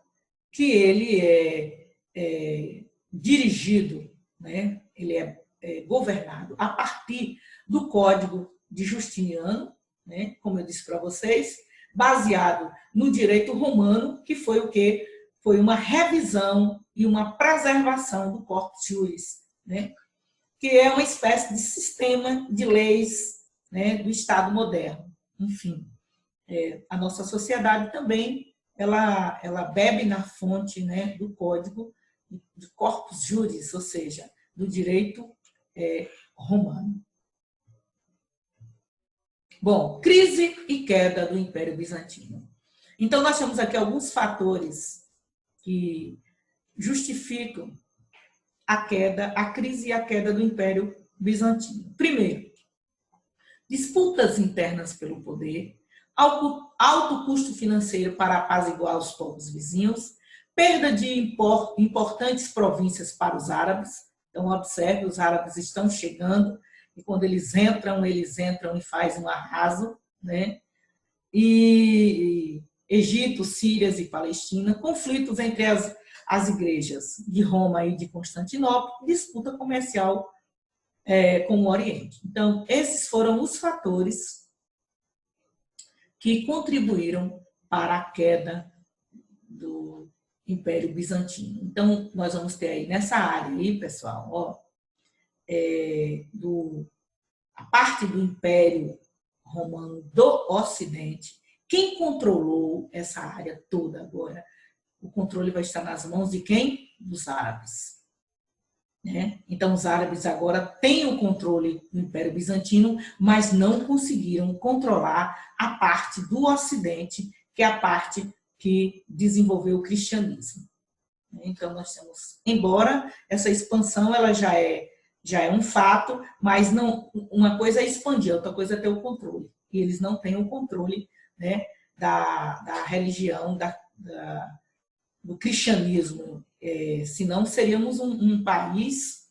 S1: que ele é dirigido, né, ele é governado a partir do Código de Justiniano, né, como eu disse para vocês, baseado no direito romano, que foi o quê? Foi uma revisão e uma preservação do corpus juris, né, que é uma espécie de sistema de leis, né, do Estado moderno. Enfim, a nossa sociedade também ela bebe na fonte, né, do Código de corpus juris, ou seja, do direito romano. Bom, crise e queda do Império Bizantino. Então, nós temos aqui alguns fatores que justificam a crise e a queda do Império Bizantino. Primeiro, disputas internas pelo poder, alto custo financeiro para apaziguar os povos vizinhos, perda de importantes províncias para os árabes. Então, observe, os árabes estão chegando e quando eles entram e fazem um arraso, né? e Egito, Síria e Palestina, conflitos entre as igrejas de Roma e de Constantinopla, disputa comercial com o Oriente. Então, esses foram os fatores que contribuíram para a queda do Império Bizantino. Então, nós vamos ter aí nessa área aí, pessoal, ó, a parte do Império Romano do Ocidente. Quem controlou essa área toda agora? O controle vai estar nas mãos de quem? Dos árabes. Né? Então, os árabes agora têm o controle do Império Bizantino, mas não conseguiram controlar a parte do Ocidente, que é a parte que desenvolveu o cristianismo. Então, nós temos, embora essa expansão ela já é um fato, mas não, uma coisa é expandir, outra coisa é ter o controle. E eles não têm o controle, né, da religião, do cristianismo. Senão seríamos um país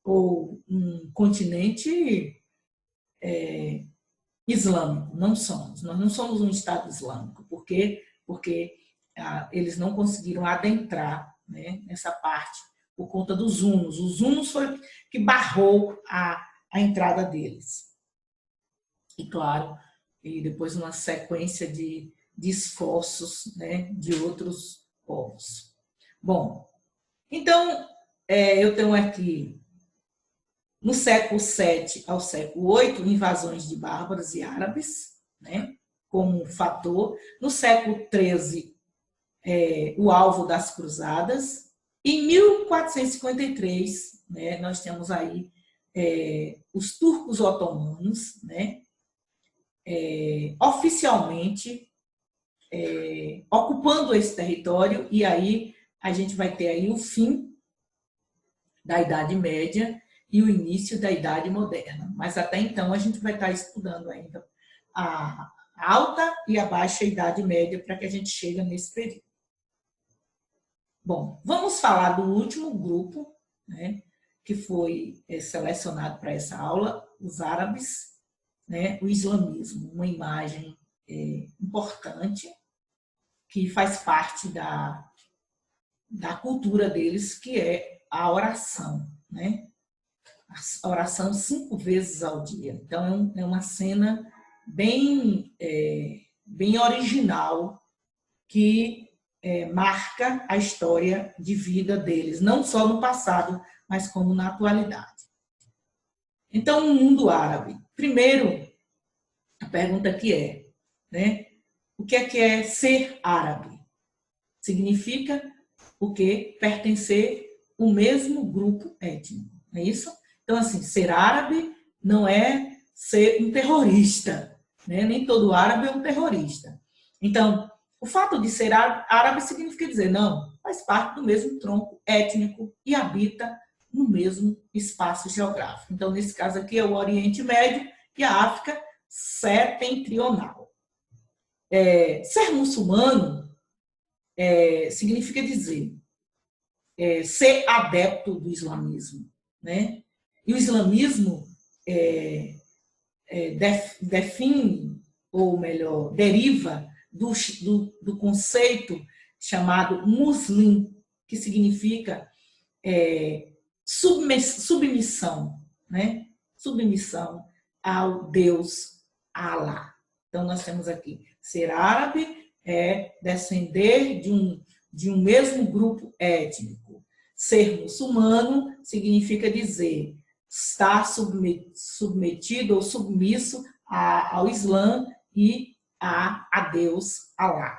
S1: ou um continente islâmico. Não somos. Nós não somos um Estado islâmico. Por quê? Porque eles não conseguiram adentrar, né, nessa parte por conta dos hunos. Os hunos foi que barrou a entrada deles. E claro, e depois uma sequência de esforços, né, de outros povos. Bom, então eu tenho aqui no século VII ao século VIII invasões de bárbaros e árabes, né, como um fator. No século XIII, o alvo das cruzadas. Em 1453, né, nós temos aí os turcos otomanos, né, oficialmente ocupando esse território, e aí a gente vai ter aí o fim da Idade Média e o início da Idade Moderna. Mas até então a gente vai estar estudando ainda a alta e a baixa Idade Média para que a gente chegue nesse período. Bom, vamos falar do último grupo, né, que foi selecionado para essa aula, os árabes, né, o islamismo, uma imagem importante que faz parte da cultura deles, que é a oração, né? A oração 5 vezes ao dia. Então, é uma cena bem original que marca a história de vida deles, não só no passado, mas como na atualidade. Então, o mundo árabe. Primeiro, a pergunta que né? O que é ser árabe? Significa o quê? Pertencer ao mesmo grupo étnico, não é isso? Então, assim, ser árabe não é ser um terrorista, né? Nem todo árabe é um terrorista. Então, o fato de ser árabe significa dizer, não, faz parte do mesmo tronco étnico e habita no mesmo espaço geográfico. Então, nesse caso aqui é o Oriente Médio e a África setentrional. Ser muçulmano significa dizer ser adepto do islamismo, né? E o islamismo define, ou melhor, deriva do conceito chamado muslim, que significa submissão, né? Submissão ao Deus Alá. Então, nós temos aqui, ser árabe é descender de um mesmo grupo étnico. Ser muçulmano significa dizer estar submetido ou submisso ao Islã e a Deus Alá.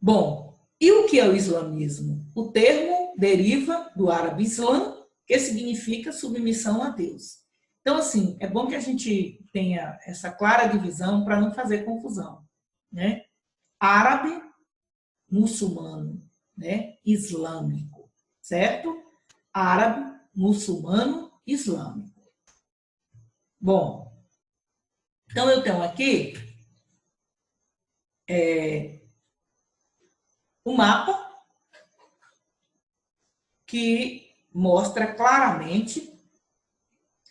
S1: Bom, e o que é o islamismo? O termo deriva do árabe Islã, que significa submissão a Deus. Então, assim, é bom que a gente tenha essa clara divisão para não fazer confusão, né? Árabe, muçulmano, né? Islâmico, certo? Árabe, muçulmano, islâmico. Bom, então eu tenho aqui o mapa que mostra claramente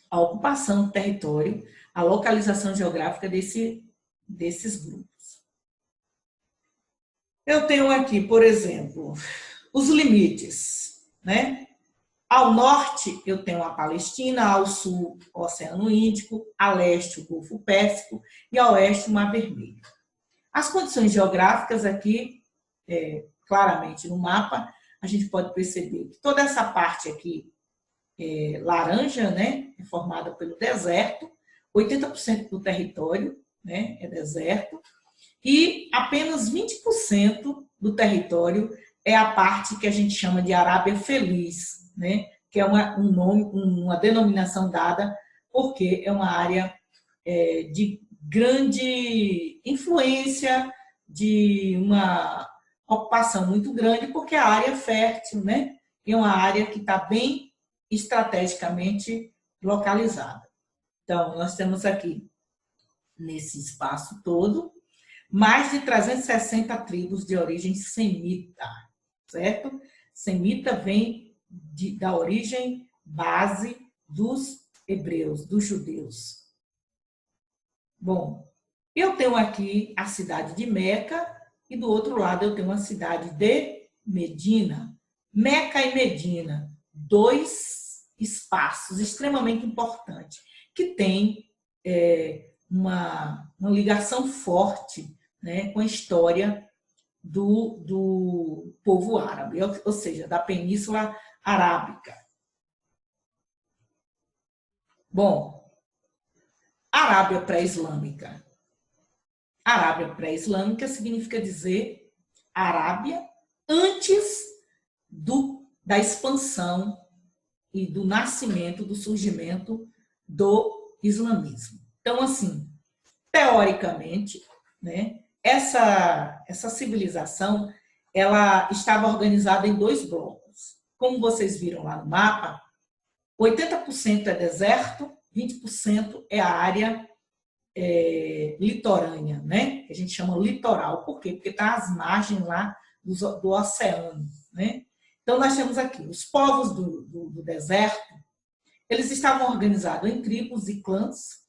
S1: a ocupação do território, a localização geográfica desse desses grupos. Eu tenho aqui, por exemplo, os limites, né? Ao norte, eu tenho a Palestina, ao sul, o Oceano Índico, a leste, o Golfo Pérsico e a oeste, o Mar Vermelho. As condições geográficas aqui, claramente no mapa, a gente pode perceber que toda essa parte aqui, laranja, né, é formada pelo deserto, 80% do território, né, é deserto, e apenas 20% do território é a parte que a gente chama de Arábia Feliz, né? Que é uma denominação dada porque é uma área de grande influência, de uma ocupação muito grande, porque a área é fértil, né? E é uma área que está bem estrategicamente localizada. Então, nós temos aqui, nesse espaço todo, mais de 360 tribos de origem semita, certo? Semita vem da origem base dos hebreus, dos judeus. Bom, eu tenho aqui a cidade de Meca e do outro lado eu tenho a cidade de Medina. Meca e Medina, dois espaços extremamente importantes que têm uma ligação forte, né, com a história do povo árabe, ou seja, da Península Arábica. Bom, Arábia pré-islâmica. Arábia pré-islâmica significa dizer Arábia antes da expansão e do nascimento, do surgimento do islamismo. Então, assim, teoricamente, né, essa civilização ela estava organizada em dois blocos. Como vocês viram lá no mapa, 80% é deserto, 20% é a área litorânea, né? Que a gente chama litoral. Por quê? Porque está às margens lá do oceano, né? Então, nós temos aqui os povos do deserto, eles estavam organizados em tribos e clãs,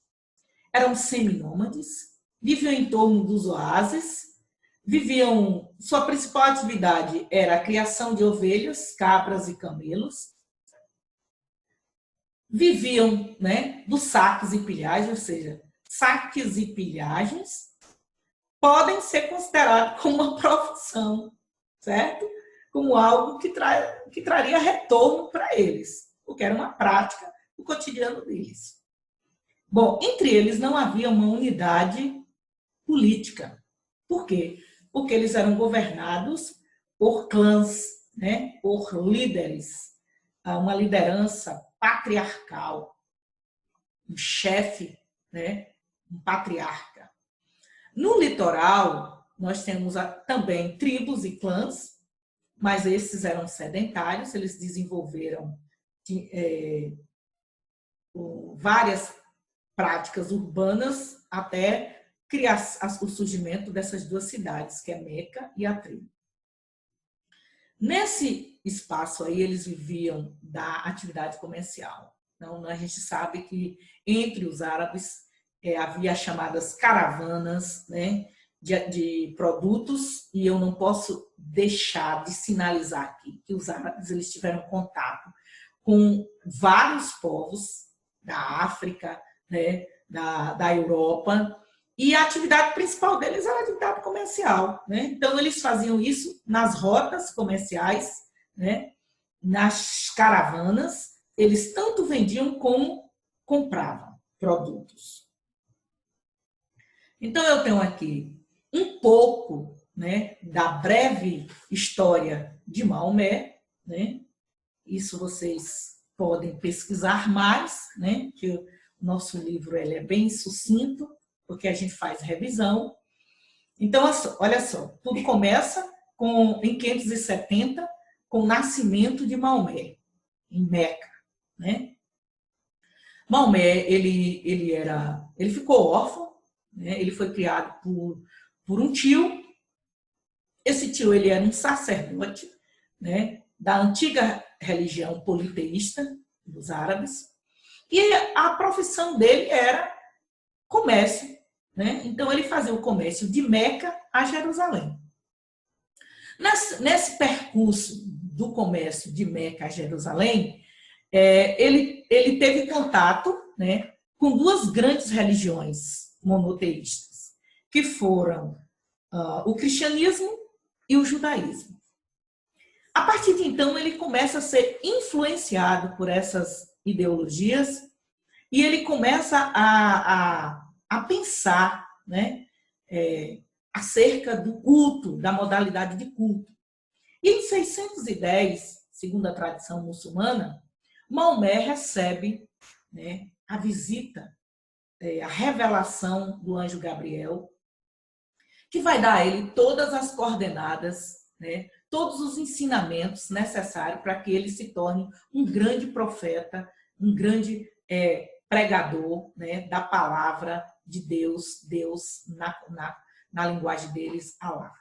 S1: eram seminômades, viviam em torno dos oásis, sua principal atividade era a criação de ovelhas, cabras e camelos, viviam, né, dos saques e pilhagens, ou seja, saques e pilhagens podem ser considerados como uma profissão, certo? Como algo que traria retorno para eles, porque era uma prática do cotidiano deles. Bom, entre eles não havia uma unidade política. Por quê? Porque eles eram governados por clãs, né? Por líderes, uma liderança patriarcal, um chefe, né? Um patriarca. No litoral, nós temos também tribos e clãs, mas esses eram sedentários, eles desenvolveram várias práticas urbanas até criar o surgimento dessas duas cidades, que é Meca e a tribo. Nesse espaço aí, eles viviam da atividade comercial. Então, a gente sabe que entre os árabes havia chamadas caravanas, né, de produtos, e eu não posso deixar de sinalizar aqui que os árabes eles tiveram contato com vários povos da África, né, da Europa, e a atividade principal deles era a atividade comercial, né? Então, eles faziam isso nas rotas comerciais, né? Nas caravanas, eles tanto vendiam como compravam produtos. Então, eu tenho aqui um pouco, né, da breve história de Maomé, né? Isso vocês podem pesquisar mais, né? Que o nosso livro ele é bem sucinto, porque a gente faz revisão. Então, olha só, tudo começa em 570, com o nascimento de Maomé, em Meca, né? Maomé, ele ficou órfão, né? Ele foi criado por um tio. Esse tio ele era um sacerdote, né, da antiga religião politeísta dos árabes, e a profissão dele era comércio, né? Então, ele fazia o comércio de Meca a Jerusalém. Nesse percurso do comércio de Meca a Jerusalém, ele teve contato, né, com duas grandes religiões monoteístas, que foram o cristianismo e o judaísmo. A partir de então, ele começa a ser influenciado por essas ideologias e ele começa a pensar, né, acerca do culto, da modalidade de culto. E em 610, segundo a tradição muçulmana, Maomé recebe, né, a visita, a revelação do anjo Gabriel, que vai dar a ele todas as coordenadas, né, todos os ensinamentos necessários para que ele se torne um grande profeta, um grande pregador, né, da palavra de Deus, na linguagem deles, Alá.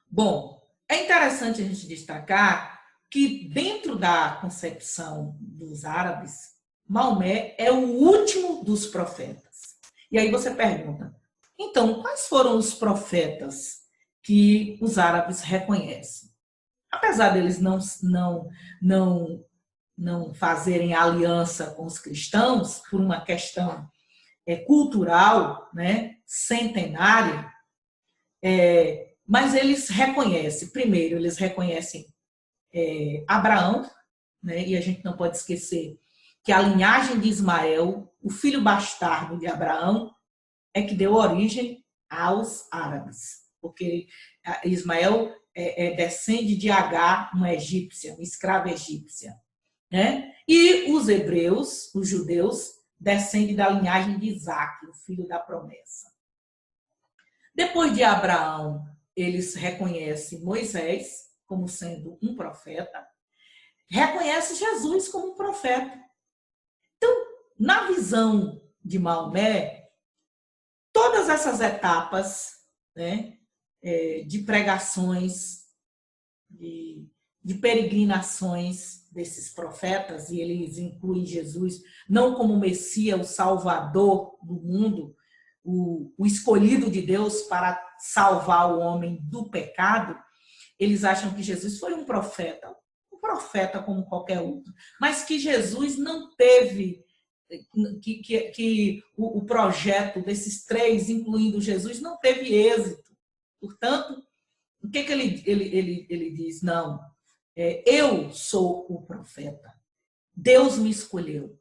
S1: Bom, é interessante a gente destacar que dentro da concepção dos árabes, Maomé é o último dos profetas. E aí você pergunta, então, quais foram os profetas que os árabes reconhecem? Apesar deles não fazerem aliança com os cristãos, por uma questão cultural, né, centenária, mas eles reconhecem, primeiro, eles reconhecem Abraão, né, e a gente não pode esquecer que a linhagem de Ismael, o filho bastardo de Abraão, é que deu origem aos árabes, porque Ismael descende de Agar, uma egípcia, uma escrava egípcia, né? E os hebreus, os judeus, descendem da linhagem de Isaac, o filho da promessa. Depois de Abraão, eles reconhecem Moisés como sendo um profeta, reconhecem Jesus como um profeta. Então, na visão de Maomé, todas essas etapas, né, de pregações, de peregrinações desses profetas, e eles incluem Jesus não como Messias, o Salvador do mundo, o escolhido de Deus para salvar o homem do pecado, eles acham que Jesus foi um profeta como qualquer outro, mas que Jesus não teve, que o projeto desses três, incluindo Jesus, não teve êxito. Portanto, o que ele diz? Não, eu sou o profeta. Deus me escolheu,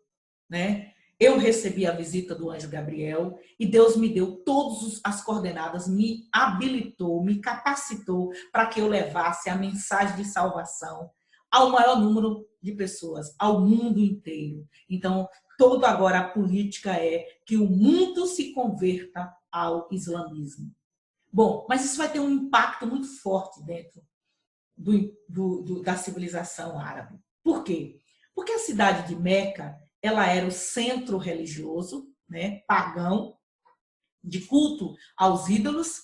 S1: né? Eu recebi a visita do anjo Gabriel e Deus me deu todas as coordenadas, me habilitou, me capacitou para que eu levasse a mensagem de salvação ao maior número de pessoas, ao mundo inteiro. Então, toda agora a política é que o mundo se converta ao islamismo. Bom, mas isso vai ter um impacto muito forte dentro da civilização árabe. Por quê? Porque a cidade de Meca, ela era o centro religioso, né, pagão, de culto aos ídolos,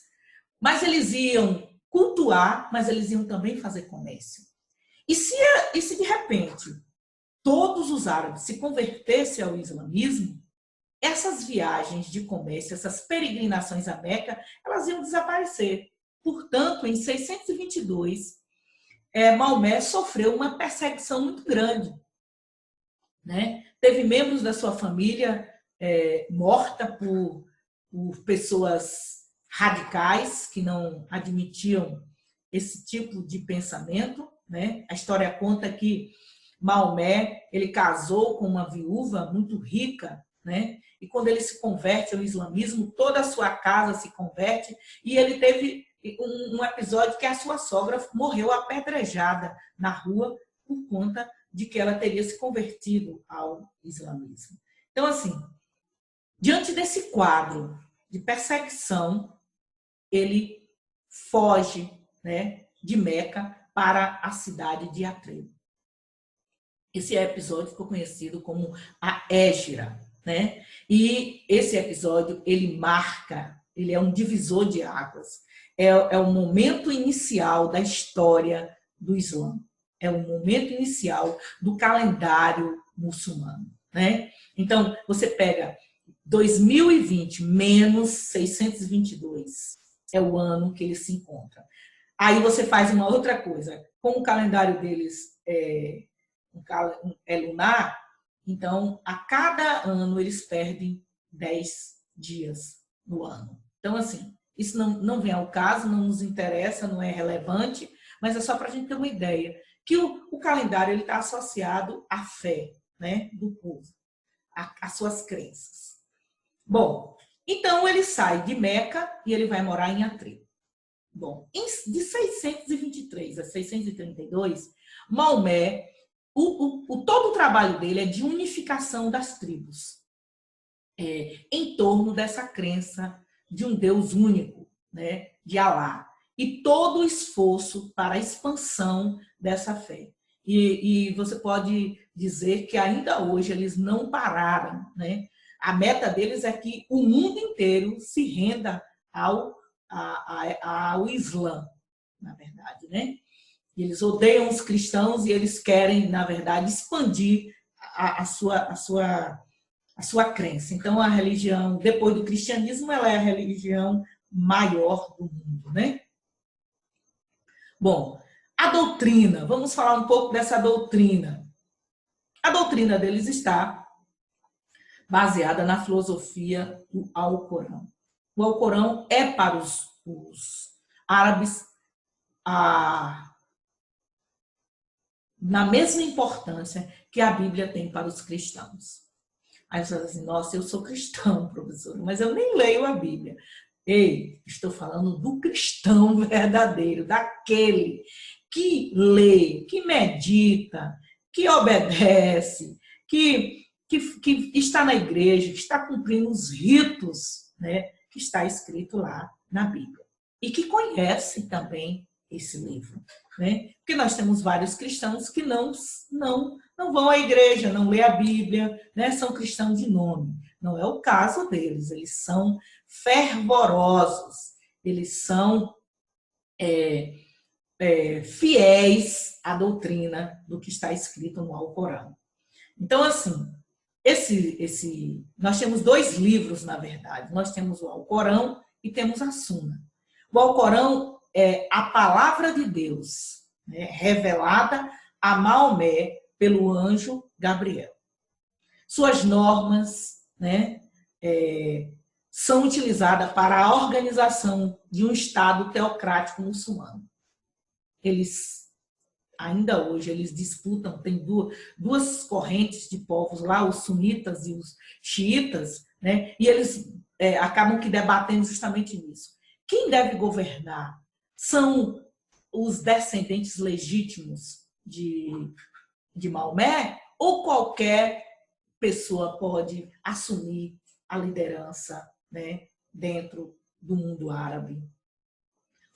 S1: mas eles iam cultuar, mas eles iam também fazer comércio. E se de repente todos os árabes se convertessem ao islamismo, essas viagens de comércio, essas peregrinações a Meca, elas iam desaparecer. Portanto, em 622, Maomé sofreu uma perseguição muito grande, né? Teve membros da sua família morta por pessoas radicais que não admitiam esse tipo de pensamento, né? A história conta que Maomé, ele casou com uma viúva muito rica, né? E quando ele se converte ao islamismo, toda a sua casa se converte, e ele teve um episódio que a sua sogra morreu apedrejada na rua por conta de que ela teria se convertido ao islamismo. Então, assim, diante desse quadro de perseguição, ele foge, né, de Meca para a cidade de Yatrib. Esse episódio ficou conhecido como a Hégira, né? E esse episódio, ele é um divisor de águas. É o momento inicial da história do Islã. É o momento inicial do calendário muçulmano, né? Então, você pega 2020 menos 622 é o ano que eles se encontram. Aí você faz uma outra coisa. Como o calendário deles é lunar, então, a cada ano eles perdem 10 dias no ano. Então, assim, isso não vem ao caso, não nos interessa, não é relevante, mas é só para a gente ter uma ideia. Que o calendário está associado à fé, né, do povo, às suas crenças. Bom, então ele sai de Meca e ele vai morar em Atreu. Bom, de 623 a 632, Maomé, todo o trabalho dele é de unificação das tribos, em torno dessa crença de um Deus único, né, de Alá, e todo o esforço para a expansão dessa fé. E você pode dizer que ainda hoje eles não pararam, né? A meta deles é que o mundo inteiro se renda ao Islã, na verdade, né? Eles odeiam os cristãos e eles querem, na verdade, expandir a sua crença. Então, a religião, depois do cristianismo, ela é a religião maior do mundo, né? Bom, a doutrina, vamos falar um pouco dessa doutrina. A doutrina deles está baseada na filosofia do Alcorão. O Alcorão é para os árabes na mesma importância que a Bíblia tem para os cristãos. Aí você fala assim, nossa, eu sou cristão, professor, mas eu nem leio a Bíblia. Ei, estou falando do cristão verdadeiro, daquele que lê, que medita, que obedece, que está na igreja, que está cumprindo os ritos, né, que está escrito lá na Bíblia. E que conhece também esse livro, né? Porque nós temos vários cristãos que não vão à igreja, não lê a Bíblia, né? São cristãos de nome. Não é o caso deles, eles são fervorosos, eles são fiéis à doutrina do que está escrito no Alcorão. Então, assim, nós temos dois livros, na verdade. Nós temos o Alcorão e temos a Suna. O Alcorão é a palavra de Deus, né, revelada a Maomé pelo anjo Gabriel. Suas normas, né, são utilizadas para a organização de um Estado teocrático muçulmano. Ainda hoje, eles disputam, tem duas correntes de povos lá, os sunitas e os xiitas, né, e eles acabam que debatendo justamente nisso. Quem deve governar são os descendentes legítimos de Maomé ou qualquer pessoa pode assumir a liderança, né, dentro do mundo árabe?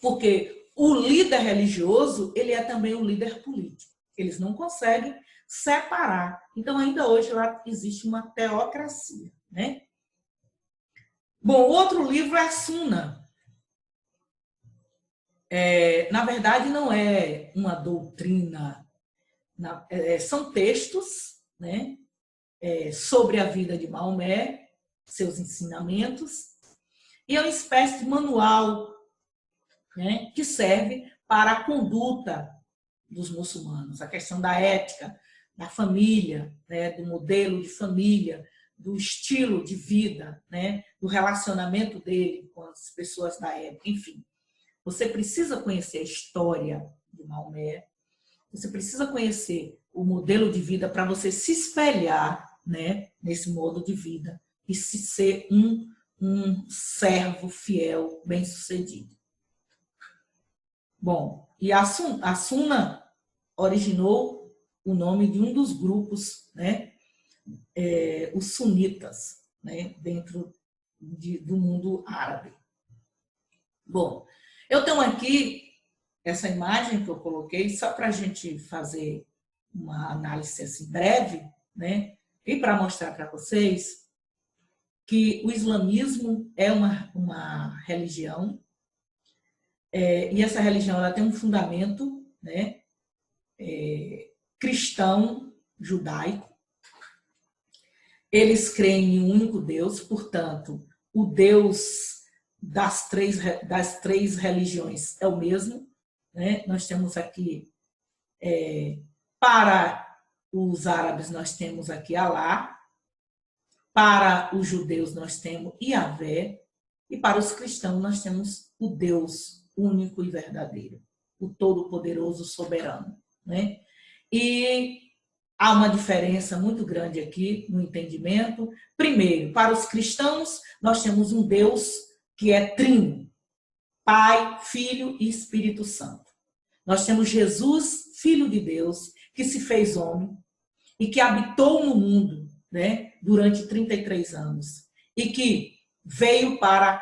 S1: Porque o líder religioso, ele é também um líder político. Eles não conseguem separar. Então, ainda hoje, lá existe uma teocracia, né? Bom, outro livro é a Suna. Na verdade, não é uma doutrina, são textos, né, sobre a vida de Maomé, seus ensinamentos, e é uma espécie de manual, né, que serve para a conduta dos muçulmanos, a questão da ética, da família, né, do modelo de família, do estilo de vida, né, do relacionamento dele com as pessoas da época, enfim. Você precisa conhecer a história de Maomé, você precisa conhecer o modelo de vida para você se espelhar, né, nesse modo de vida e ser um servo fiel, bem-sucedido. Bom, e a Suna originou o nome de um dos grupos, né, os sunitas, né, dentro do mundo árabe. Bom, eu tenho aqui essa imagem que eu coloquei só para a gente fazer uma análise assim breve, né, e para mostrar para vocês que o islamismo é uma religião, e essa religião ela tem um fundamento, né, cristão, judaico. Eles creem em um único Deus, portanto, o Deus das três religiões é o mesmo, né? Nós temos aqui, para os árabes, nós temos aqui Alá, para os judeus nós temos Yahvé, e para os cristãos nós temos o Deus único e verdadeiro, o Todo-Poderoso Soberano, né? E há uma diferença muito grande aqui no entendimento. Primeiro, para os cristãos, nós temos um Deus que é trino, Pai, Filho e Espírito Santo. Nós temos Jesus, Filho de Deus, que se fez homem e que habitou no mundo, né, durante 33 anos e que veio para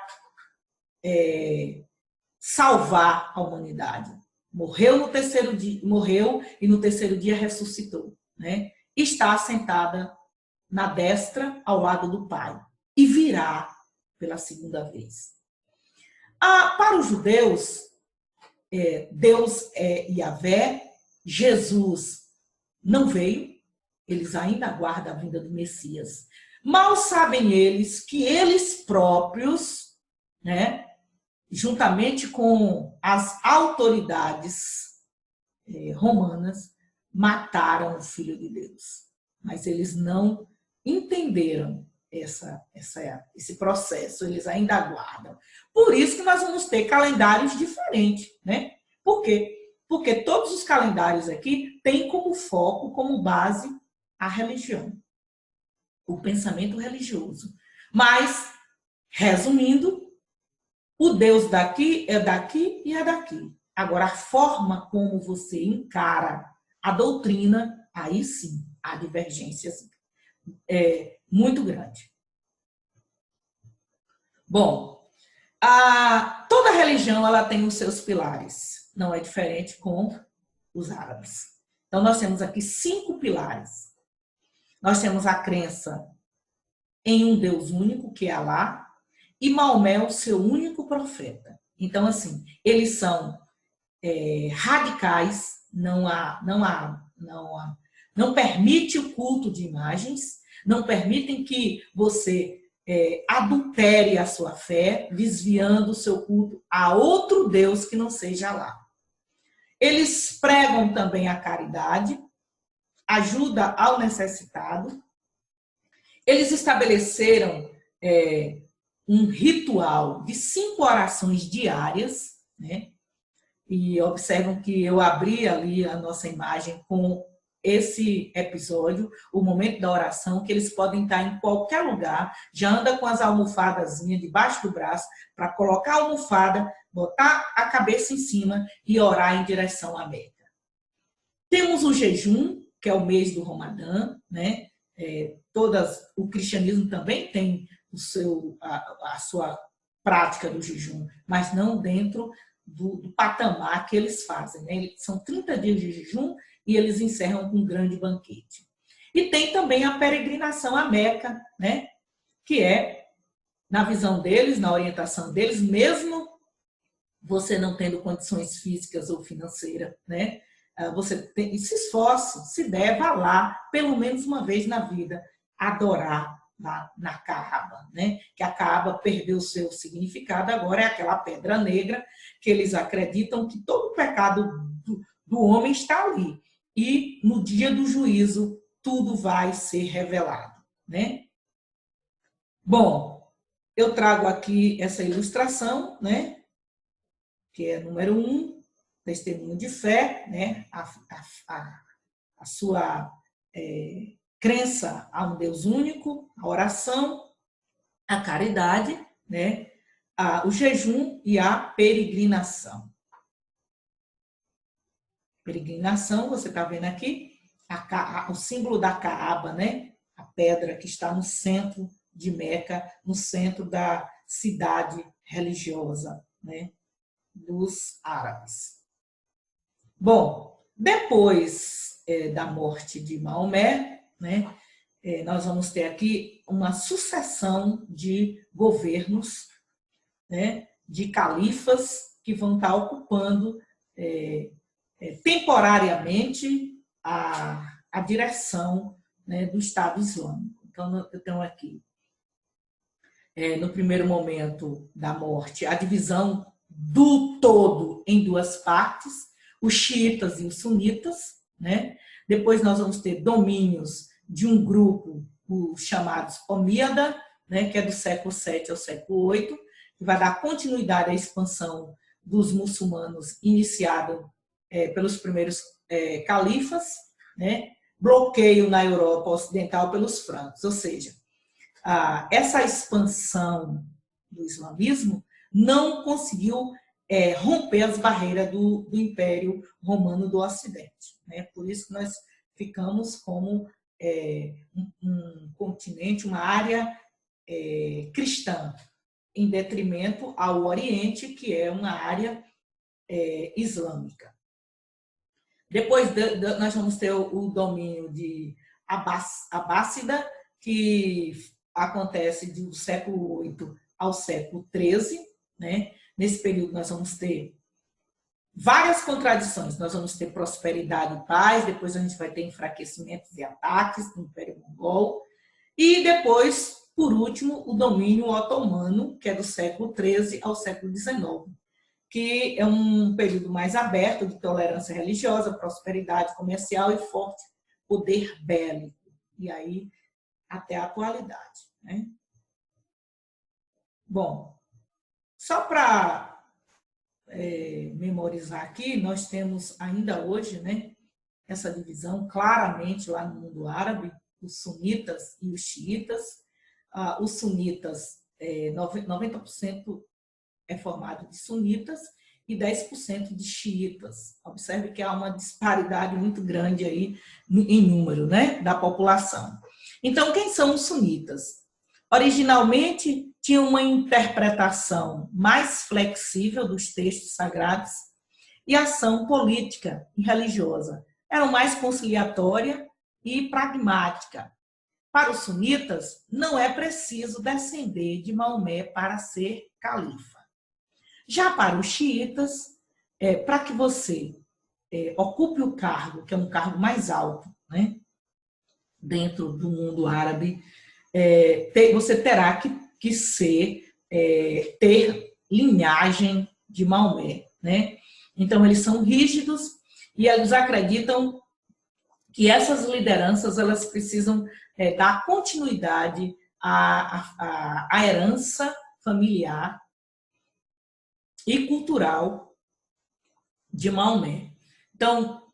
S1: salvar a humanidade. Morreu no terceiro dia, morreu e no terceiro dia ressuscitou, né? Está sentada na destra ao lado do Pai e virá pela segunda vez. Para os judeus, Deus é Yahvé, Jesus não veio, eles ainda aguardam a vinda do Messias. Mal sabem eles que eles próprios, né, juntamente com as autoridades romanas, mataram o Filho de Deus. Mas eles não entenderam esse processo, eles ainda aguardam. Por isso que nós vamos ter calendários diferentes, né? Por quê? Porque todos os calendários aqui têm como foco, como base, a religião, o pensamento religioso. Mas, resumindo, o Deus daqui é daqui e é daqui. Agora, a forma como você encara a doutrina, aí sim, há divergências muito grande. Bom, toda religião ela tem os seus pilares. Não é diferente com os árabes. Então, nós temos aqui 5 pilares. Nós temos a crença em um Deus único, que é Alá, e Maomé, o seu único profeta. Então, assim, eles são radicais, não permite o culto de imagens, não permitem que você adultere a sua fé, desviando o seu culto a outro Deus que não seja Alá. Eles pregam também a caridade, ajuda ao necessitado. Eles estabeleceram um ritual de 5 orações diárias, né? E observam que eu abri ali a nossa imagem com esse episódio, o momento da oração, que eles podem estar em qualquer lugar, já anda com as almofadazinhas debaixo do braço, para colocar a almofada, botar a cabeça em cima e orar em direção à Meca. Temos o jejum, que é o mês do Ramadã, né? O cristianismo também tem a sua prática do jejum, mas não dentro do patamar que eles fazem, né? São 30 dias de jejum e eles encerram com um grande banquete. E tem também a peregrinação à Meca, né? Que é, na visão deles, na orientação deles, mesmo você não tendo condições físicas ou financeiras, né? Você se esforce, se der, vá lá, pelo menos uma vez na vida, adorar lá na Kaaba, né? Que a Kaaba perdeu o seu significado, agora é aquela pedra negra que eles acreditam que todo o pecado do homem está ali. E no dia do juízo, tudo vai ser revelado, né? Bom, eu trago aqui essa ilustração, né? Que é número 1, testemunho de fé, né? A sua crença a um Deus único, a oração, a caridade, né? O jejum e a peregrinação. Peregrinação, você está vendo aqui, o símbolo da Kaaba, né? A pedra que está no centro de Meca, no centro da cidade religiosa, né? Dos árabes. Bom, depois da morte de Maomé, né? Nós vamos ter aqui uma sucessão de governos, né? De califas que vão estar ocupando temporariamente a direção, né, do Estado Islâmico. Então, eu tenho aqui, no primeiro momento da morte, a divisão do todo em duas partes, os xiitas e os sunitas, né? Depois nós vamos ter domínios de um grupo, os chamados Omíada, né? Que é do século VII ao século VIII, que vai dar continuidade à expansão dos muçulmanos iniciada pelos primeiros califas, né? Bloqueio na Europa Ocidental pelos francos, ou seja, essa expansão do islamismo não conseguiu romper as barreiras do Império Romano do Ocidente, né? Por isso que nós ficamos como um continente, uma área cristã, em detrimento ao Oriente, que é uma área islâmica. Depois nós vamos ter o domínio de Abássida, que acontece do século VIII ao século XIII, né? Nesse período nós vamos ter várias contradições. Nós vamos ter prosperidade e paz, depois a gente vai ter enfraquecimentos e ataques do Império Mongol, e depois, por último, o domínio otomano, que é do século XIII ao século XIX, que é um período mais aberto de tolerância religiosa, prosperidade comercial e forte poder bélico. E aí, até a atualidade, né? Bom, só para memorizar aqui, nós temos ainda hoje, né, essa divisão claramente lá no mundo árabe, os sunitas e os xiitas. Os sunitas, 90% é formado de sunitas e 10% de xiitas. Observe que há uma disparidade muito grande aí em número, né, da população. Então, quem são os sunitas? Originalmente, tinha uma interpretação mais flexível dos textos sagrados e ação política e religiosa. Era mais conciliatória e pragmática. Para os sunitas, não é preciso descender de Maomé para ser califa. Já para os xiitas, para que você ocupe o cargo, que é um cargo mais alto, né, dentro do mundo árabe, você terá que ter linhagem de Maomé, né? Então, eles são rígidos e eles acreditam que essas lideranças elas precisam dar continuidade à herança familiar e cultural de Maomé. Então,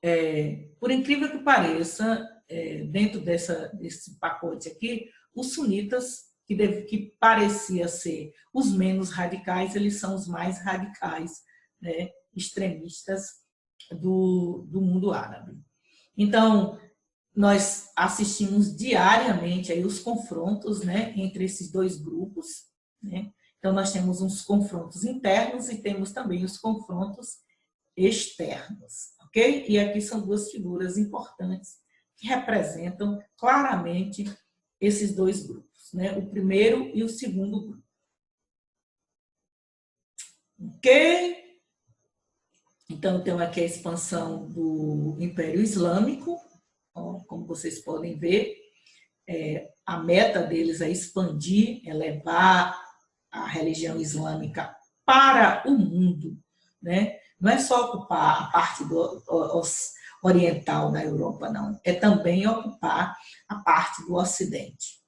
S1: por incrível que pareça, dentro desse pacote aqui, os sunitas, que parecia ser os menos radicais, eles são os mais radicais, né, extremistas do mundo árabe. Então, nós assistimos diariamente aí os confrontos, né, entre esses dois grupos, né? Então, nós temos uns confrontos internos e temos também os confrontos externos, ok? E aqui são duas figuras importantes que representam claramente esses dois grupos, né? O primeiro e o segundo grupo. Ok? Então, eu tenho aqui a expansão do Império Islâmico, ó, como vocês podem ver, a meta deles é expandir, é levar a religião islâmica para o mundo, né? Não é só ocupar a parte oriental da Europa, não. É também ocupar a parte do Ocidente.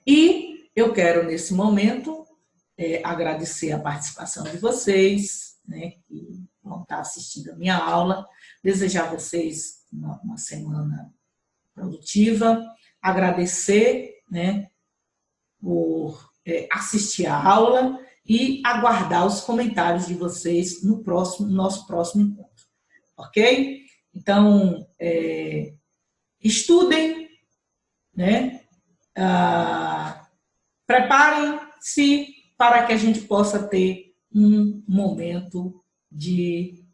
S1: E eu quero, nesse momento, agradecer a participação de vocês, né, que vão estar assistindo a minha aula, desejar a vocês uma semana produtiva, agradecer, né, por assistir a aula e aguardar os comentários de vocês no nosso próximo encontro, ok? Então, estudem, né? Preparem-se para que a gente possa ter um momento de